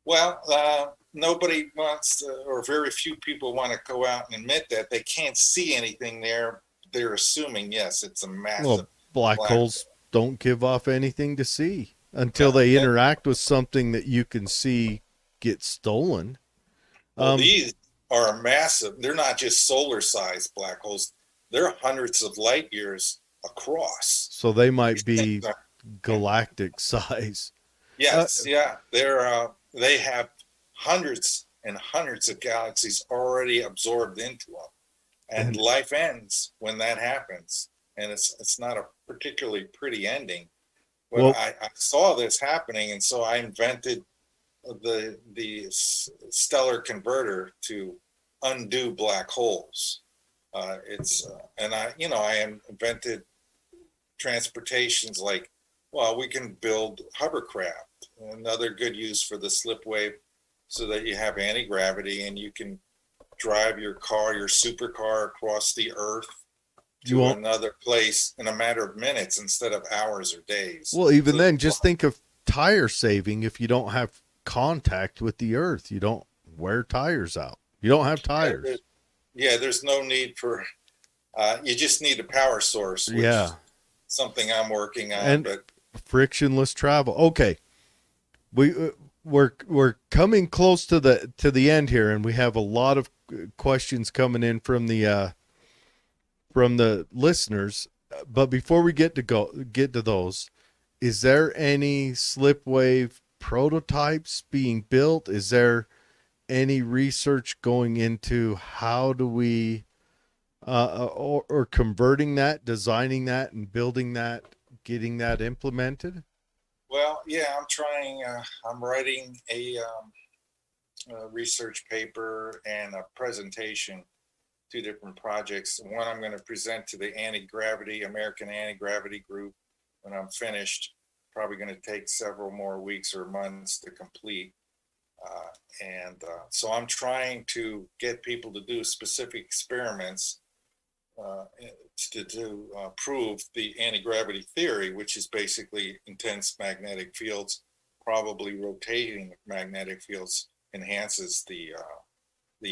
Well, nobody wants to, or very few people want to go out and admit that. They can't see anything there. They're assuming, yes, it's a massive black holes don't give off anything to see until they interact with something that you can see get stolen. Well, these are massive. They're not just solar-sized black holes. They're hundreds of light years across. So they might be galactic size. Yes, they have hundreds and hundreds of galaxies already absorbed into them, and life ends when that happens. And it's not a particularly pretty ending. But I saw this happening, and so I invented the stellar converter to undo black holes. I invented transportations like, well, we can build hovercraft, another good use for the slip wave, so that you have anti-gravity and you can drive your car, your supercar, across the earth to another place in a matter of minutes instead of hours or days. Well, even then, just think of tire saving. If you don't have contact with the earth, you don't wear tires out. You don't have tires. There's no need for, you just need a power source, which is something I'm working on. And but frictionless travel. Okay. We're coming close to the end here, and we have a lot of questions coming in from the listeners. But before we get to those, is there any slip wave prototypes being built? Is there any research going into how do we or converting that, designing that, and building that, getting that implemented? Well, yeah, I'm trying. I'm writing a research paper and a presentation, 2 different projects. One I'm going to present to the American Anti-Gravity group when I'm finished. Probably going to take several more weeks or months to complete. So I'm trying to get people to do specific experiments to prove the anti-gravity theory, which is basically intense magnetic fields, probably rotating magnetic fields enhances the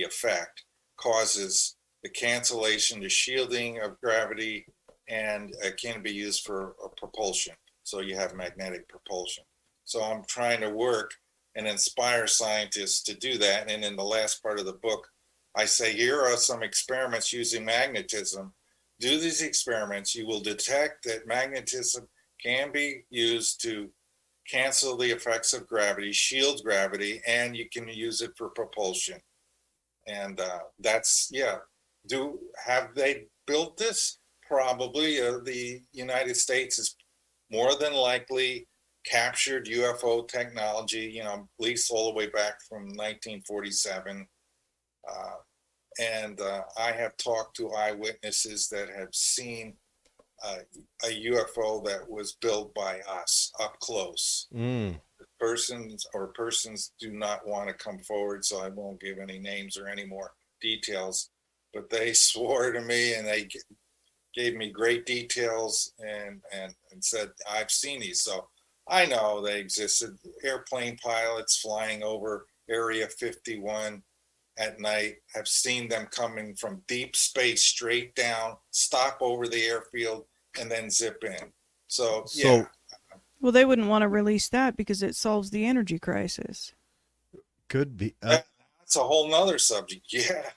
effect, causes the cancellation, the shielding of gravity, and can be used for propulsion. So you have magnetic propulsion. So I'm trying to work and inspire scientists to do that. And in the last part of the book, I say, here are some experiments using magnetism. Do these experiments. You will detect that magnetism can be used to cancel the effects of gravity, shield gravity, and you can use it for propulsion. And have they built this? Probably. The United States is more than likely captured UFO technology, at least all the way back from 1947. I have talked to eyewitnesses that have seen a UFO that was built by us up close. Persons do not want to come forward, so I won't give any names or any more details. But they swore to me, and they gave me great details and said, I've seen these. So I know they existed. Airplane pilots flying over Area 51 at night have seen them coming from deep space straight down, stop over the airfield, and then zip in. So yeah. Well, they wouldn't want to release that because it solves the energy crisis. Could be. That's a whole nother subject. Yeah.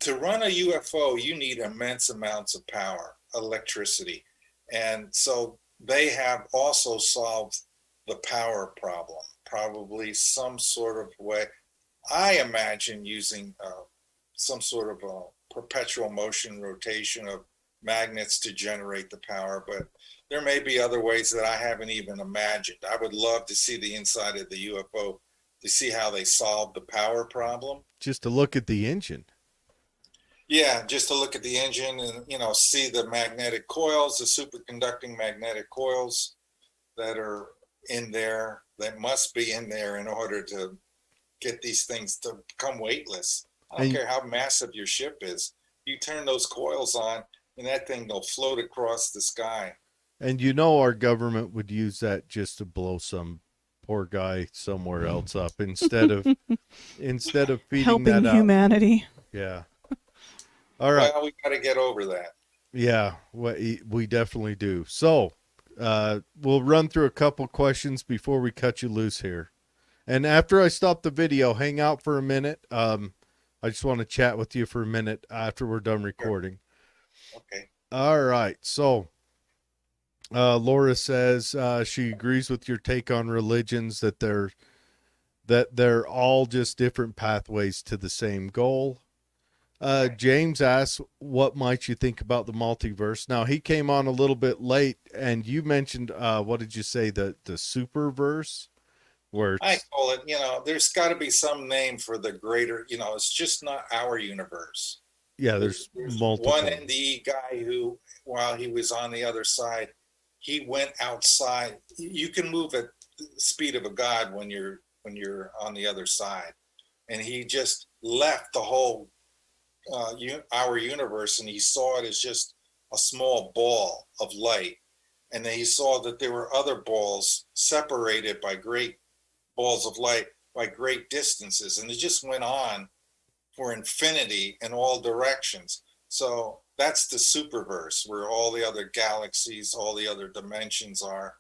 to run a UFO, you need immense amounts of power, electricity. And so they have also solved the power problem, probably some sort of way. I imagine using some sort of a perpetual motion rotation of magnets to generate the power, but there may be other ways that I haven't even imagined. I would love to see the inside of the UFO to see how they solve the power problem. Just to look at the engine. Yeah, just to look at the engine and, you know, see the magnetic coils, the superconducting magnetic coils that are in there, that must be in there in order to get these things to become weightless. I don't care how massive your ship is. You turn those coils on and that thing will float across the sky. And you know our government would use that just to blow some poor guy somewhere else up instead of feeding helping that out. Humanity. Yeah. All right. Well, we got to get over that. Yeah, we definitely do. So, we'll run through a couple questions before we cut you loose here. And after I stop the video, hang out for a minute. I just want to chat with you for a minute after we're done recording. Okay. All right. So, Laura says she agrees with your take on religions, that they're all just different pathways to the same goal. James asks, what might you think about the multiverse? Now, he came on a little bit late, and you mentioned, what did you say, the superverse? Where I call it, you know, there's got to be some name for the greater, you know, it's just not our universe. Yeah, there's multiple. One NDE guy who, while he was on the other side, he went outside. You can move at the speed of a god when you're on the other side, and he just left the whole our universe, and he saw it as just a small ball of light, and then he saw that there were other balls separated by great balls of light by great distances, and it just went on for infinity in all directions. So that's the superverse, where all the other galaxies, all the other dimensions are.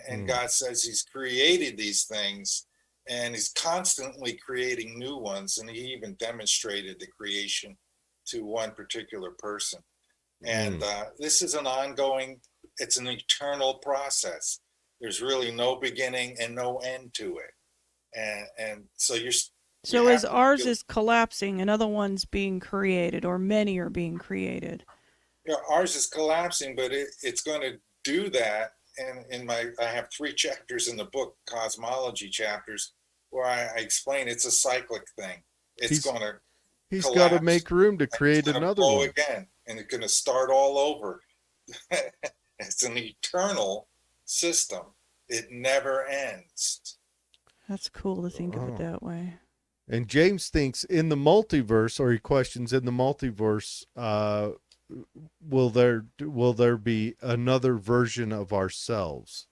And God says he's created these things, and he's constantly creating new ones. And he even demonstrated the creation to one particular person. And this is an ongoing, it's an eternal process. There's really no beginning and no end to it. And so so as ours is collapsing, another one's being created, or many are being created. Yeah, ours is collapsing, but it's going to do that. And I have 3 chapters in the book, cosmology chapters, where I explain it's a cyclic thing. He's got to make room to create another one again, and it's going to start all over. It's an eternal system. It never ends. That's cool to think of it that way. And James thinks in the multiverse, or he questions, in the multiverse, will there be another version of ourselves?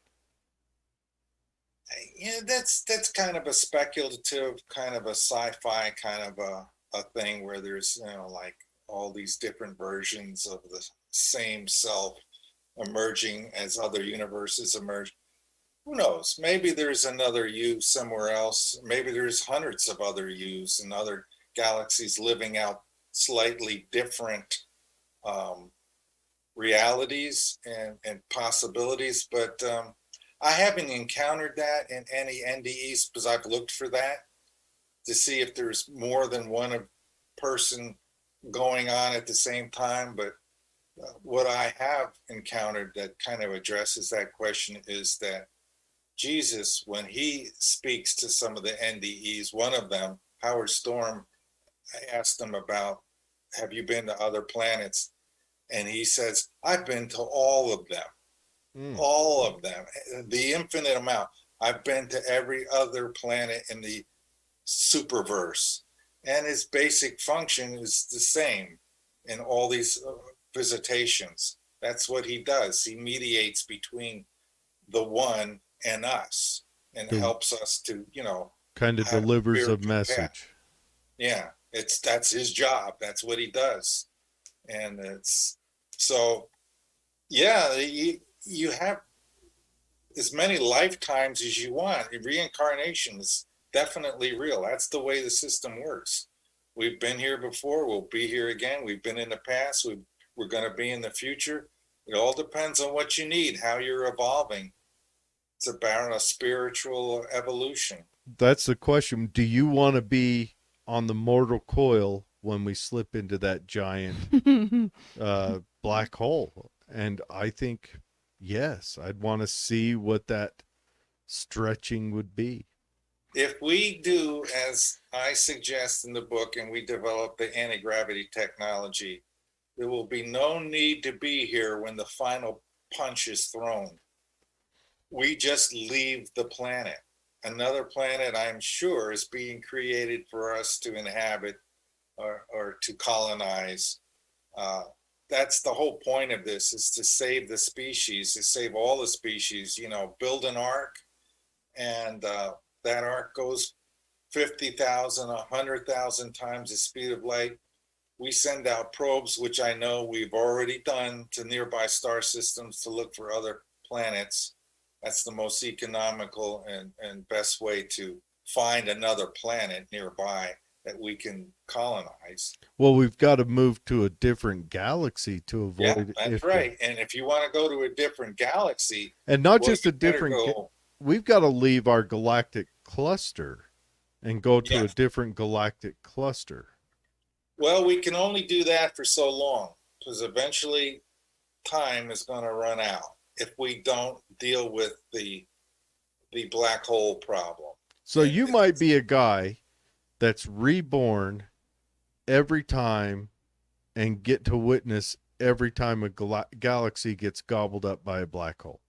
Yeah, that's kind of a speculative, kind of a sci-fi kind of a thing, where there's, you know, like all these different versions of the same self emerging as other universes emerge. Who knows? Maybe there's another you somewhere else. Maybe there's hundreds of other yous in other galaxies living out slightly different realities and possibilities. But I haven't encountered that in any NDEs, because I've looked for that to see if there's more than one person going on at the same time. But what I have encountered that kind of addresses that question is that Jesus, when he speaks to some of the NDEs, one of them, Howard Storm, I asked him about, have you been to other planets? And he says, I've been to all of them, all of them, the infinite amount. I've been to every other planet in the superverse. And his basic function is the same in all these visitations. That's what he does. He mediates between the one and us, and helps us to, you know, kind of delivers a message. Yeah, that's his job. That's what he does. And it's so, yeah, you have as many lifetimes as you want. Reincarnation is definitely real. That's the way the system works. We've been here before. We'll be here again. We've been in the past. We're going to be in the future. It all depends on what you need, how you're evolving. It's about a spiritual evolution. That's the question. Do you want to be on the mortal coil when we slip into that giant black hole? And I think, yes, I'd want to see what that stretching would be. If we do, as I suggest in the book, and we develop the anti-gravity technology, there will be no need to be here when the final punch is thrown. We just leave the planet. Another planet, I'm sure, is being created for us to inhabit or to colonize. That's the whole point of this, is to save the species, to save all the species. Build an ark, and that arc goes 50,000, 100,000 times the speed of light. We send out probes, which I know we've already done, to nearby star systems to look for other planets. That's the most economical and best way to find another planet nearby that we can colonize. Well, we've got to move to a different galaxy to avoid. Yeah, that's right. And if you want to go to a different galaxy, and not just a different, we've got to leave our galactic cluster and go to a different galactic cluster. Well, we can only do that for so long, because eventually time is going to run out if we don't deal with the black hole problem. So you might be a guy that's reborn every time and get to witness every time a galaxy gets gobbled up by a black hole.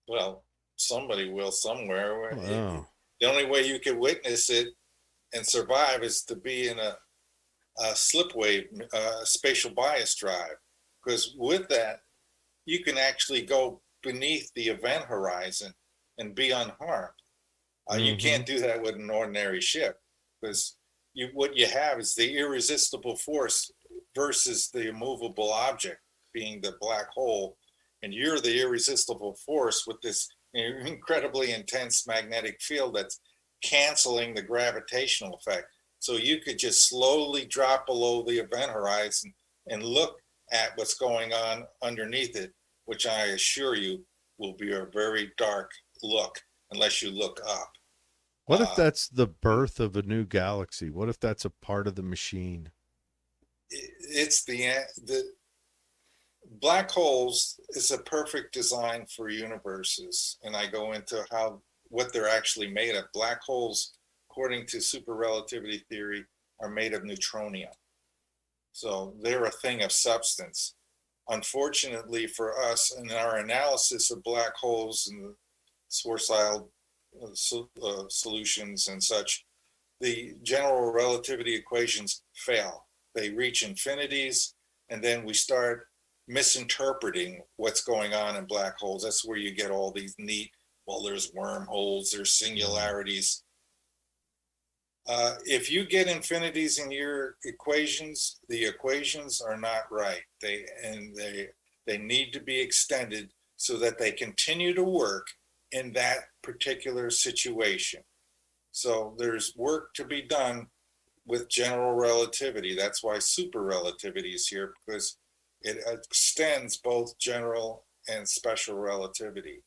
Well, somebody will somewhere. Wow. The only way you can witness it and survive is to be in a slipwave, spatial bias drive, because with that, you can actually go beneath the event horizon and be unharmed. You can't do that with an ordinary ship, because what you have is the irresistible force versus the immovable object, being the black hole, and you're the irresistible force with this incredibly intense magnetic field that's canceling the gravitational effect. So you could just slowly drop below the event horizon and look at what's going on underneath it, which I assure you will be a very dark look unless you look up. What if that's the birth of a new galaxy? What if that's a part of the machine? It's the black holes is a perfect design for universes, and I go into what they're actually made of. Black holes, according to super relativity theory, are made of neutronia. So they're a thing of substance. Unfortunately for us, in our analysis of black holes and the Schwarzschild solutions and such, the general relativity equations fail. They reach infinities, and then we start misinterpreting what's going on in black holes. That's where you get all these neat, there's wormholes, there's singularities. If you get infinities in your equations, the equations are not right. They need to be extended so that they continue to work in that particular situation. So there's work to be done with general relativity. That's why super relativity is here, because it extends both general and special relativity.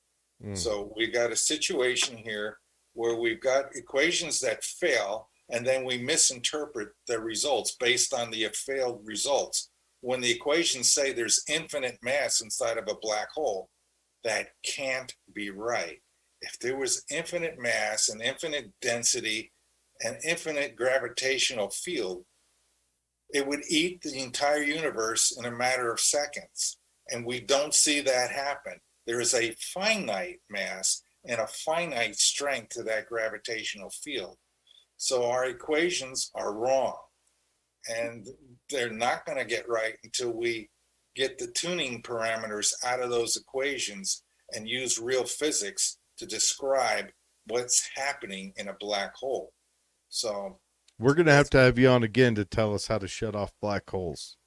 So we got a situation here where we've got equations that fail, and then we misinterpret the results based on the failed results. When the equations say there's infinite mass inside of a black hole, that can't be right. If there was infinite mass and infinite density and infinite gravitational field, it would eat the entire universe in a matter of seconds. And we don't see that happen. There is a finite mass and a finite strength to that gravitational field. So our equations are wrong. And they're not going to get right until we get the tuning parameters out of those equations and use real physics to describe what's happening in a black hole. So we're going to have you on again to tell us how to shut off black holes.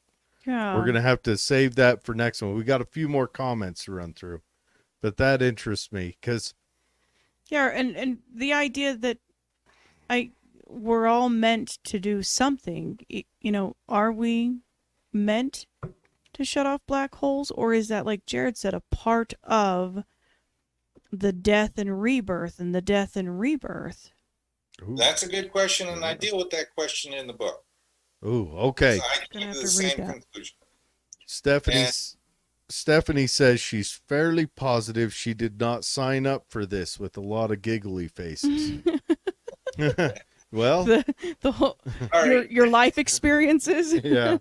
Yeah. We're going to have to save that for next one. We got a few more comments to run through, but that interests me because. Yeah. And the idea that we're all meant to do something. Are we meant to shut off black holes, or is that, like Jared said, a part of the death and rebirth and the death and rebirth? Ooh. That's a good question, and I deal with that question in the book. Ooh, okay. So I came to the same conclusion. Stephanie says she's fairly positive she did not sign up for this, with a lot of giggly faces. Well, the whole, your life experiences. Yeah.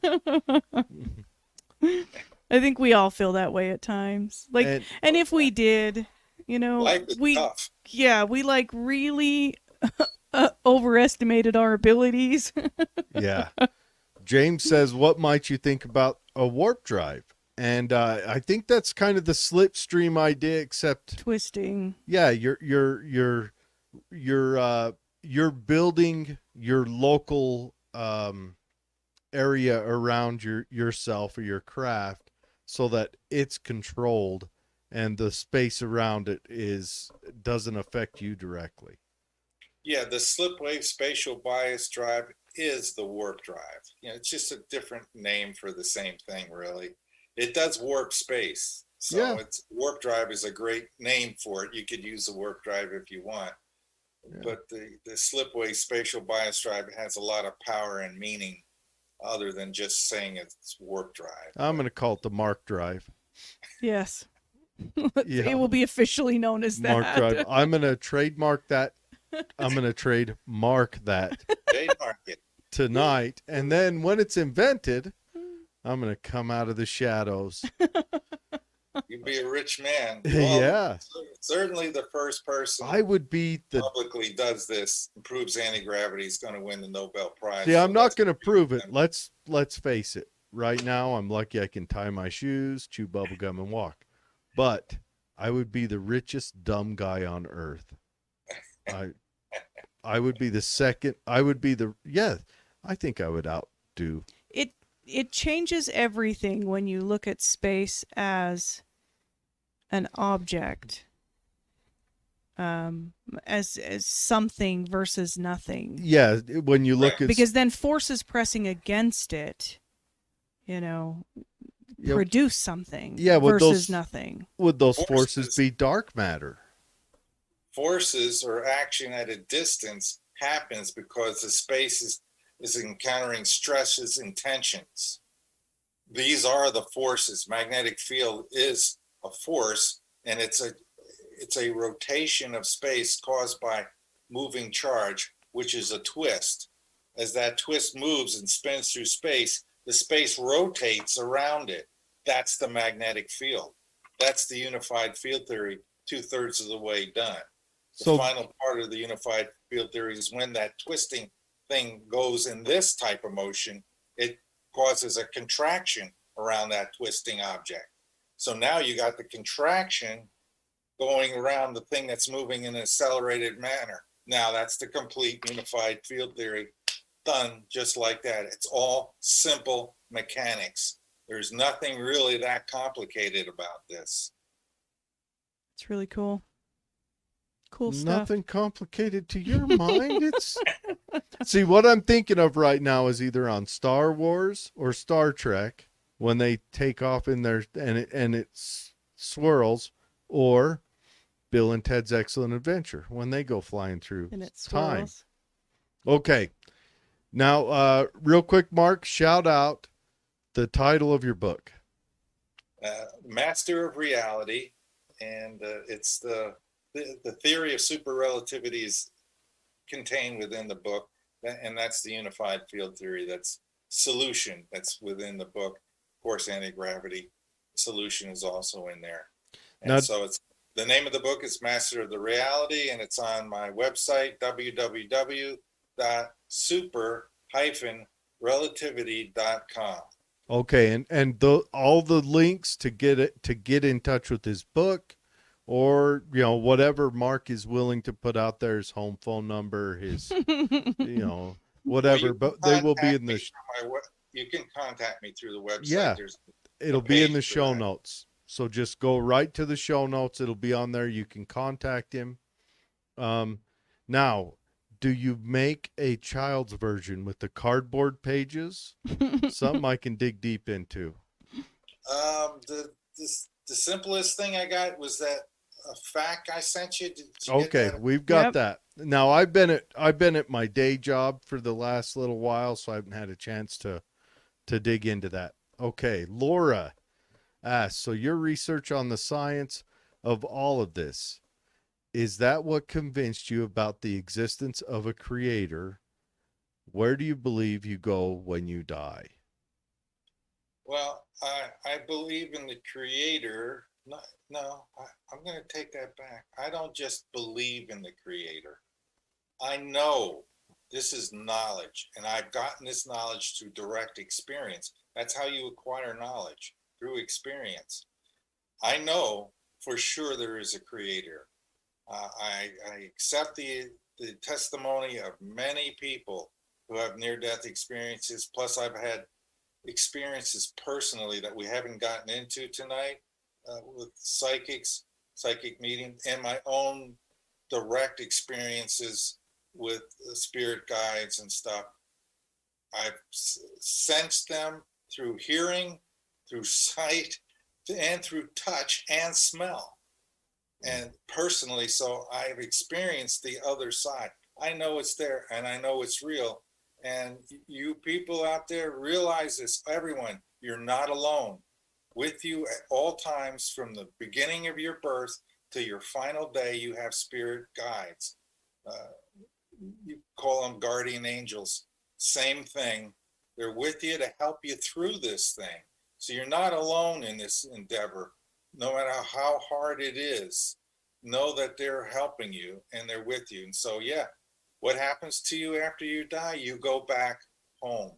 I think we all feel that way at times. Like, and if we did, life is tough. Yeah, we like really overestimated our abilities. Yeah. James says, what might you think about a warp drive? And I think that's kind of the slipstream idea, except twisting. Yeah, you're building your local area around yourself or your craft so that it's controlled and the space around it doesn't affect you directly. Yeah, the slipwave spatial bias drive is the warp drive. It's just a different name for the same thing, really. It does warp space. So it's warp drive is a great name for it. You could use the warp drive if you want. Yeah. But the slipwave spatial bias drive has a lot of power and meaning other than just saying it's warp drive. I'm going to call it the Mark drive. Yes. It will be officially known as that. Mark drive. I'm going to trademark that. I'm going to trademark that tonight. And then when it's invented, I'm going to come out of the shadows. You'd be a rich man. Well, yeah. Certainly the first person I would be publicly does this, proves anti-gravity, is going to win the Nobel Prize. See, I'm not going to prove it. Let's face it. Right now, I'm lucky I can tie my shoes, chew bubble gum, and walk. But I would be the richest dumb guy on earth. I would be the second. I think I would outdo. It changes everything when you look at space as an object, as something versus nothing. Yeah, when you look at, because then forces pressing against it, produce something. Yeah, versus nothing. Would those forces be dark matter? Forces or action at a distance happens because the space is encountering stresses and tensions. These are the forces. Magnetic field is a force, and it's a rotation of space caused by moving charge, which is a twist. As that twist moves and spins through space, the space rotates around it. That's the magnetic field. That's the unified field theory, 2/3 of the way done. The final part of the unified field theory is when that twisting thing goes in this type of motion, it causes a contraction around that twisting object. So now you got the contraction going around the thing that's moving in an accelerated manner. Now that's the complete unified field theory done just like that. It's all simple mechanics. There's nothing really that complicated about this. It's really cool. Cool stuff. Nothing complicated to your mind. It's see, what I'm thinking of right now is either on Star Wars or Star Trek when they take off in there and it swirls, or Bill and Ted's Excellent Adventure when they go flying through time. Okay, now real quick, Mark, shout out the title of your book. Master of Reality, and it's the theory of super relativity is contained within the book, and that's the unified field theory. That's solution that's within the book. Of course, anti-gravity solution is also in there. And so it's the name of the book is Master of the Reality, and it's on my website, www.super-relativity.com. Okay, and all the links to get in touch with his book, or whatever Mark is willing to put out there, his home phone number, his whatever, but they will be in the you can contact me through the website. Yeah, it'll be in the show notes, so just go right to the show notes. It'll be on there. You can contact him. Now, do you make a child's version with the cardboard pages? Something I can dig deep into. The simplest thing I got was that a fact I sent you. Did you Okay, get that? we've got Yep. that. Now I've been at my day job for the last little while, so I haven't had a chance to dig into that. Okay, Laura asks, so your research on the science of all of this, is that what convinced you about the existence of a creator? Where do you believe you go when you die? Well, I believe in the creator. No, I'm going to take that back. I don't just believe in the creator. I know this is knowledge, and I've gotten this knowledge through direct experience. That's how you acquire knowledge, through experience. I know for sure there is a creator. I accept the testimony of many people who have near-death experiences. Plus, I've had experiences personally that we haven't gotten into tonight with psychic meeting, and my own direct experiences with spirit guides and stuff. I've sensed them through hearing, through sight, and through touch and smell. And personally, so I've experienced the other side. I know it's there and I know it's real. And you people out there realize this, everyone, you're not alone. With you at all times, from the beginning of your birth to your final day, you have spirit guides. You call them guardian angels. Same thing. They're with you to help you through this thing. So you're not alone in this endeavor. No matter how hard it is, know that they're helping you and they're with you. And so, yeah, what happens to you after you die? You go back home.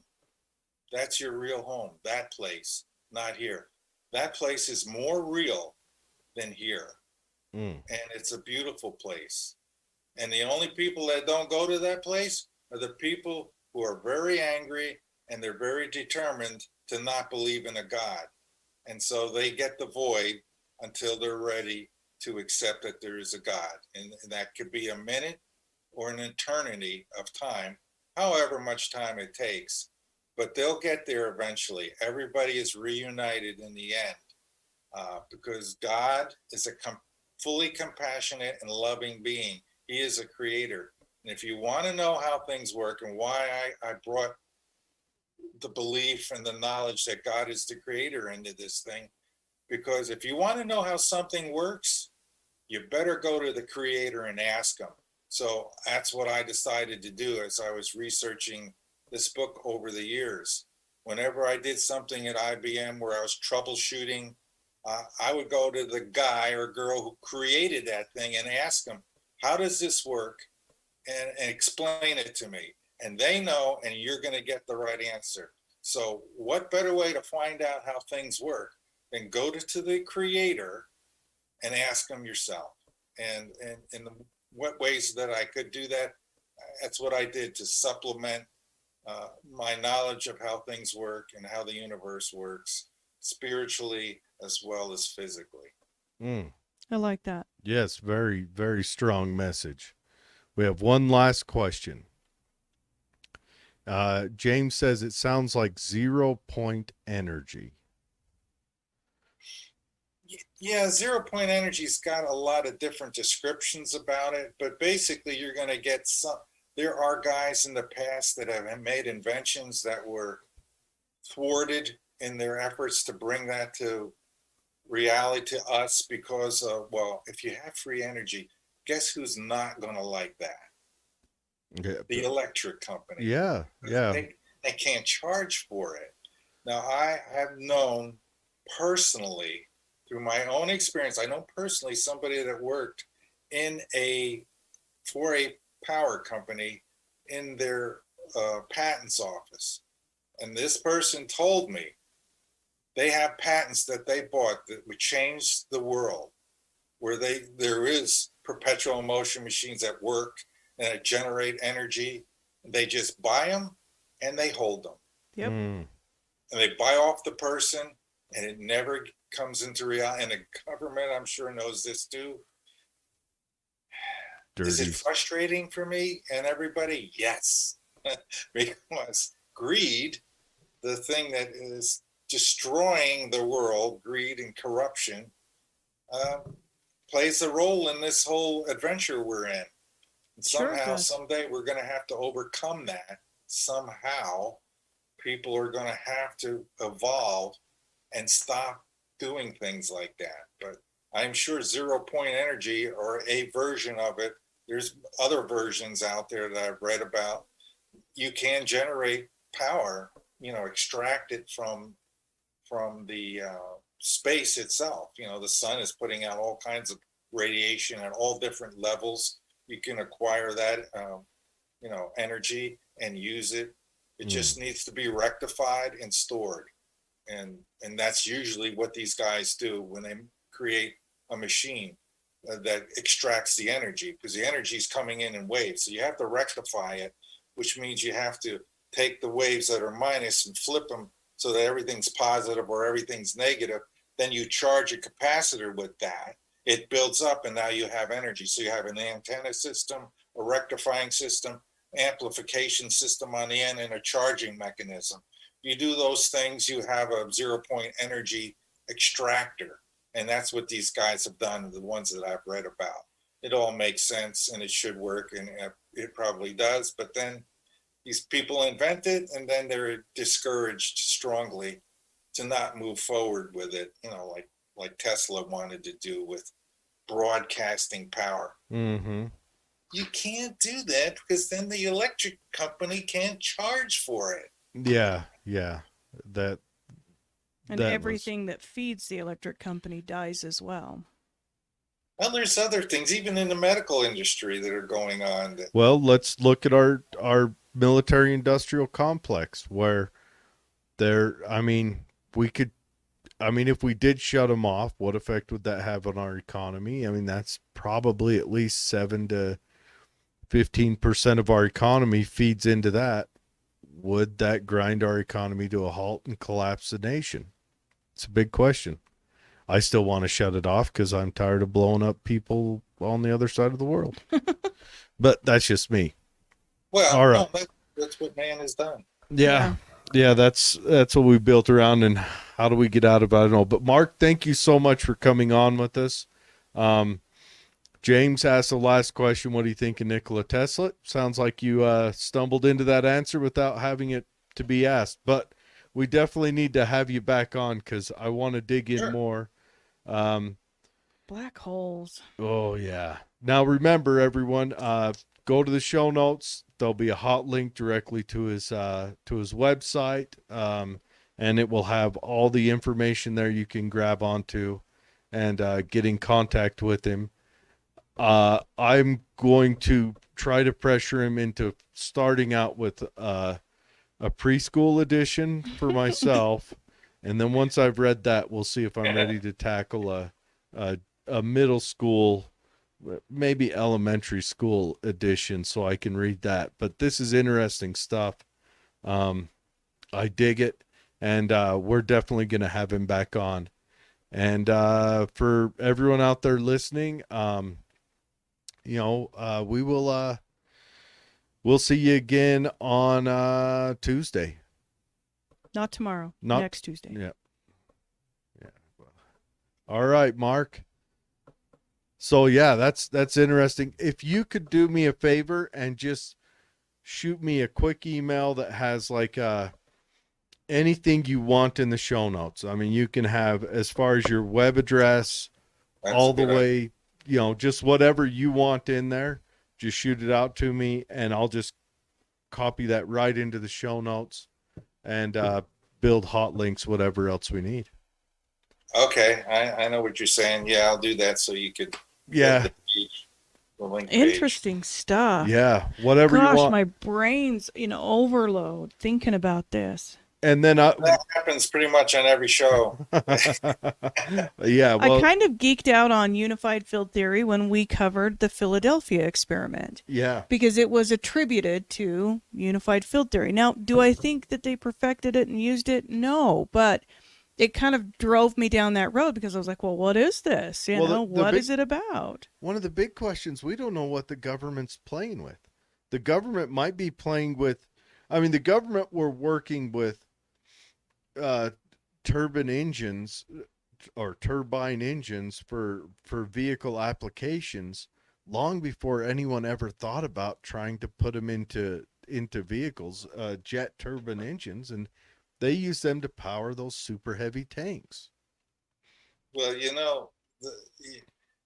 That's your real home, that place, not here. That place is more real than here. And it's a beautiful place. And the only people that don't go to that place are the people who are very angry and they're very determined to not believe in a God. And so they get the void until they're ready to accept that there is a God. And that could be a minute or an eternity of time, however much time it takes. But they'll get there eventually. Everybody is reunited in the end because God is a fully compassionate and loving being. He is a creator. And if you want to know how things work and why I brought the belief and the knowledge that God is the creator into this thing, because if you want to know how something works, you better go to the creator and ask him. So that's what I decided to do as I was researching this book over the years. Whenever I did something at IBM where I was troubleshooting, I would go to the guy or girl who created that thing and ask them, how does this work? And explain it to me. And they know, and you're going to get the right answer. So what better way to find out how things work than go to the creator and ask them yourself? And in what ways that I could do that, that's what I did to supplement my knowledge of how things work and how the universe works, spiritually as well as physically. I like that. Yes, very, very strong message. We have one last question. James says it sounds like 0-point energy. Yeah, 0-point energy's got a lot of different descriptions about it, but basically you're going to get some. There are guys in the past that have made inventions that were thwarted in their efforts to bring that to reality to us because, well, if you have free energy, guess who's not going to like that? Yeah. The electric company. Yeah. They can't charge for it. Now, I have known personally, through my own experience, I know personally somebody that worked for a power company in their patents office. And this person told me they have patents that they bought that would change the world, where there is perpetual motion machines that work and generate energy. They just buy them and they hold them. Yep. And they buy off the person and it never comes into reality. And the government, I'm sure, knows this too. dirty. Is it frustrating for me and everybody? Yes. Because greed, the thing that is destroying the world, greed and corruption, plays a role in this whole adventure we're in. And somehow, someday, we're going to have to overcome that. Somehow, people are going to have to evolve and stop doing things like that. But I'm sure 0 point energy, or a version of it, there's other versions out there that I've read about. You can generate power, extract it from the space itself. The sun is putting out all kinds of radiation at all different levels. You can acquire that, energy and use it. It just needs to be rectified and stored. And that's usually what these guys do when they create a machine that extracts the energy, because the energy is coming in waves. So you have to rectify it, which means you have to take the waves that are minus and flip them so that everything's positive or everything's negative. Then you charge a capacitor with that. It builds up, and now you have energy. So you have an antenna system, a rectifying system, amplification system on the end, and a charging mechanism. You do those things, you have a 0 point energy extractor. And that's what these guys have done, the ones that I've read about. It all makes sense, and it should work, and it probably does. But then these people invent it, and then they're discouraged strongly to not move forward with it, like Tesla wanted to do with broadcasting power. Mm-hmm. You can't do that, because then the electric company can't charge for it. Yeah. And everything that feeds the electric company dies as well. Well, there's other things, even in the medical industry, that are going on. Well, let's look at our military industrial complex, where if we did shut them off, what effect would that have on our economy? That's probably at least 7 to 15% of our economy feeds into that. Would that grind our economy to a halt and collapse the nation? It's a big question. I still want to shut it off because I'm tired of blowing up people on the other side of the world. But that's just me. Well, all right. No, that's what man has done. Yeah, that's what we built around, and how do we get out of it? I don't know. But Mark, thank you so much for coming on with us. James asked the last question, what do you think of Nikola Tesla? Sounds like you stumbled into that answer without having it to be asked. But we definitely need to have you back on, because I want to dig in more. Black holes. Oh, yeah. Now, remember, everyone, go to the show notes. There'll be a hot link directly to his website, and it will have all the information there you can grab onto and get in contact with him. I'm going to try to pressure him into starting out with a preschool edition for myself. And then once I've read that, we'll see if I'm ready to tackle a middle school, maybe elementary school edition, so I can read that. But this is interesting stuff. I dig it. And we're definitely going to have him back on. And for everyone out there listening, we'll see you again on Tuesday. Not tomorrow. Next Tuesday. Yeah. All right, Mark. So yeah, that's interesting. If you could do me a favor and just shoot me a quick email that has like anything you want in the show notes. You can have as far as your web address, all the way, just whatever you want in there. Just shoot it out to me, and I'll just copy that right into the show notes and build hot links, whatever else we need. Okay, I know what you're saying. Yeah, I'll do that so you could. Yeah. The link Interesting page. stuff. Yeah, whatever you want. Gosh, my brain's in overload thinking about this. And then that happens pretty much on every show. Yeah, well, I kind of geeked out on unified field theory when we covered the Philadelphia experiment. Yeah. Because it was attributed to unified field theory. Now, do I think that they perfected it and used it? No, but it kind of drove me down that road because I was like, well, what is this? What is it about? One of the big questions, we don't know what the government's playing with. The government might be playing with, the government were working with turbine engines for vehicle applications long before anyone ever thought about trying to put them into vehicles, jet turbine engines, and they use them to power those super heavy tanks. Well,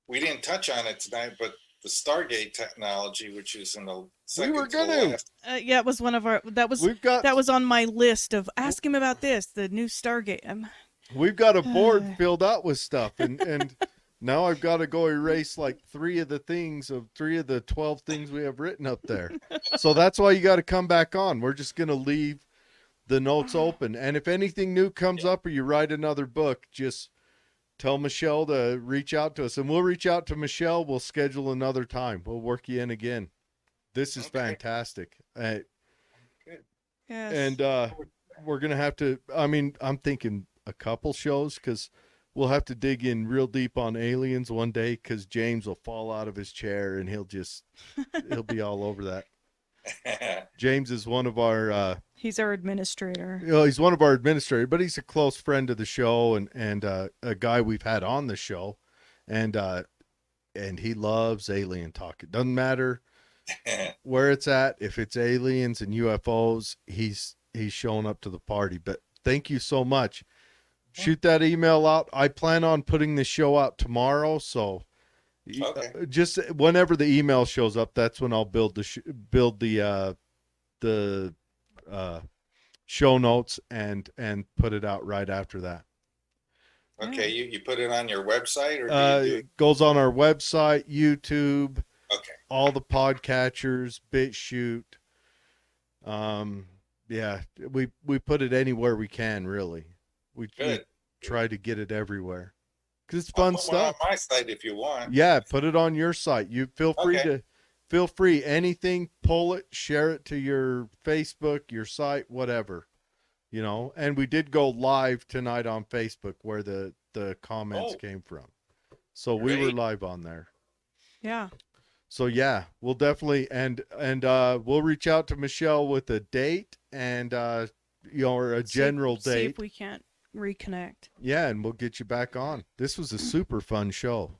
we didn't touch on it tonight, but the Stargate technology, which is in the second we were gonna. Yeah, it was one of our. That was on my list of ask him about this, the new Stargate. We've got a board filled out with stuff, and now I've got to go erase like 3 of the 12 things we have written up there. So that's why you got to come back on. We're just gonna leave the notes open, and if anything new comes up or you write another book, just tell Michelle to reach out to us, and we'll reach out to Michelle. We'll schedule another time. We'll work you in again. This is fantastic. Yes. And we're going to have to, I'm thinking a couple shows, because we'll have to dig in real deep on aliens one day, because James will fall out of his chair and he'll be all over that. James is one of our he's our administrator. He's one of our administrators, but he's a close friend of the show, and a guy we've had on the show, and he loves alien talk. It doesn't matter where it's at. If it's aliens and UFOs, he's showing up to the party. But thank you so much. Shoot that email out. I plan on putting the show out tomorrow, so just whenever the email shows up, that's when I'll build the show notes and put it out right after that. Okay, you put it on your website, or it goes on our website, YouTube, all the podcatchers, BitChute. We put it anywhere we can, really. We try to get it everywhere, because it's fun stuff. On my site, if you want. Yeah, put it on your site. You feel free anything, pull it, share it to your Facebook, your site, whatever, and we did go live tonight on Facebook where the comments came from. So we were live on there. Yeah. So yeah, we'll definitely, and we'll reach out to Michelle with a date and, or a general date. See if we can't reconnect. Yeah. And we'll get you back on. This was a super fun show.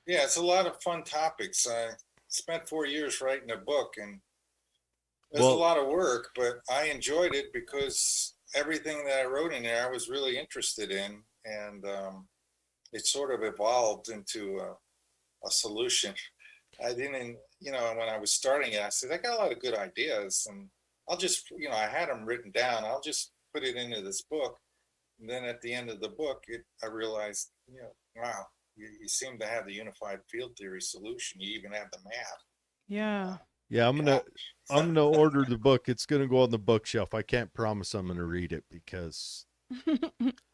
Yeah, it's a lot of fun topics. I spent 4 years writing a book, and it was a lot of work, but I enjoyed it because everything that I wrote in there I was really interested in, and it sort of evolved into a solution. I didn't, when I was starting it, I said, I got a lot of good ideas, and I'll just, I had them written down. I'll just put it into this book. And then at the end of the book, I realized, wow. You seem to have the unified field theory solution. You even have the math. Yeah. Yeah, I'm gonna order the book. It's gonna go on the bookshelf. I can't promise I'm gonna read it, because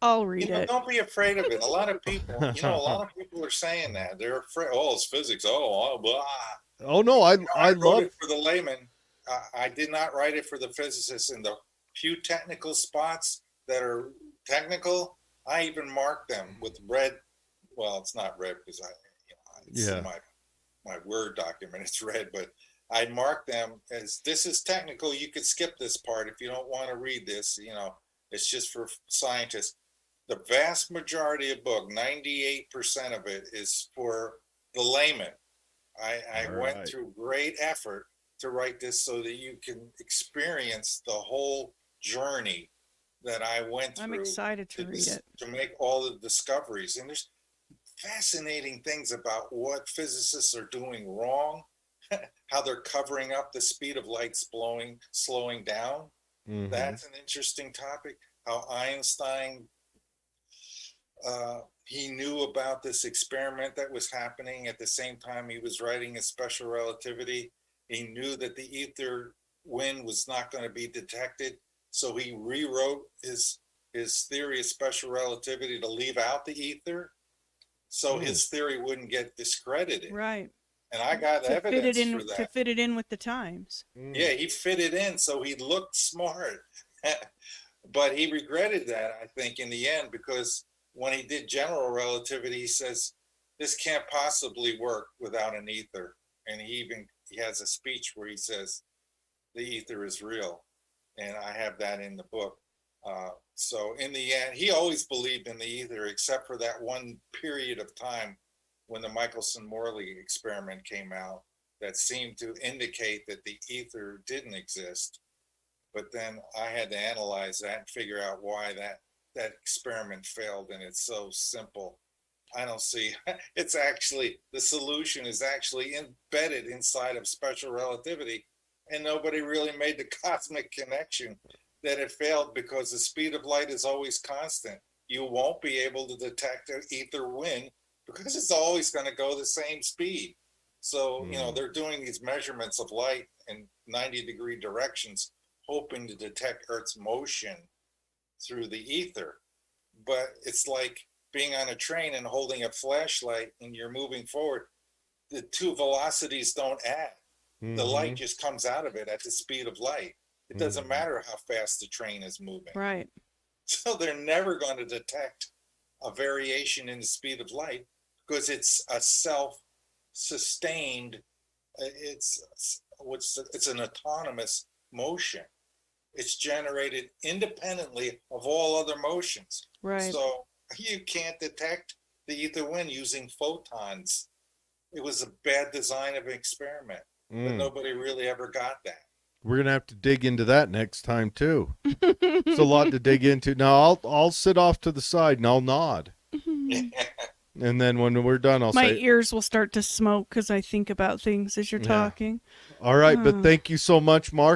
I'll read it. Don't be afraid of it. A lot of people, are saying that they're afraid. Oh, it's physics. Oh, blah. Oh no, I love it for the layman. I did not write it for the physicists. In the few technical spots that are technical, I even marked them with red. Well, it's not red because it's my Word document. It's red, but I mark them as this is technical. You could skip this part if you don't want to read this. It's just for scientists. The vast majority of book, 98% of it, is for the layman. I went through great effort to write this so that you can experience the whole journey that I went through. I'm excited to read it. To make all the discoveries. And there's fascinating things about what physicists are doing wrong, how they're covering up the speed of light slowing down. Mm-hmm. That's an interesting topic. How Einstein, he knew about this experiment that was happening at the same time he was writing his special relativity. He knew that the ether wind was not going to be detected, so he rewrote his theory of special relativity to leave out the ether. So his theory wouldn't get discredited. Right. And I got evidence for that. To fit it in with the times. Yeah, he fit it in so he looked smart. But he regretted that, I think, in the end, because when he did general relativity, he says, this can't possibly work without an ether. And he has a speech where he says, the ether is real. And I have that in the book. So in the end, he always believed in the ether, except for that one period of time when the Michelson-Morley experiment came out that seemed to indicate that the ether didn't exist. But then I had to analyze that and figure out why that experiment failed. And it's so simple. I don't see, it's actually, the solution is actually embedded inside of special relativity. And nobody really made the cosmic connection that it failed because the speed of light is always constant. You won't be able to detect an ether wind because it's always going to go the same speed. So, you know, they're doing these measurements of light in 90-degree directions, hoping to detect Earth's motion through the ether. But it's like being on a train and holding a flashlight and you're moving forward. The two velocities don't add. The light just comes out of it at the speed of light. It doesn't matter how fast the train is moving. Right. So they're never going to detect a variation in the speed of light because it's a self-sustained, it's an autonomous motion. It's generated independently of all other motions. Right. So you can't detect the ether wind using photons. It was a bad design of an experiment, but nobody really ever got that. We're gonna have to dig into that next time too. It's a lot to dig into. Now I'll sit off to the side and I'll nod, and then when we're done, I'll My say, ears will start to smoke because I think about things as you're talking. All right, but thank you so much, Mark.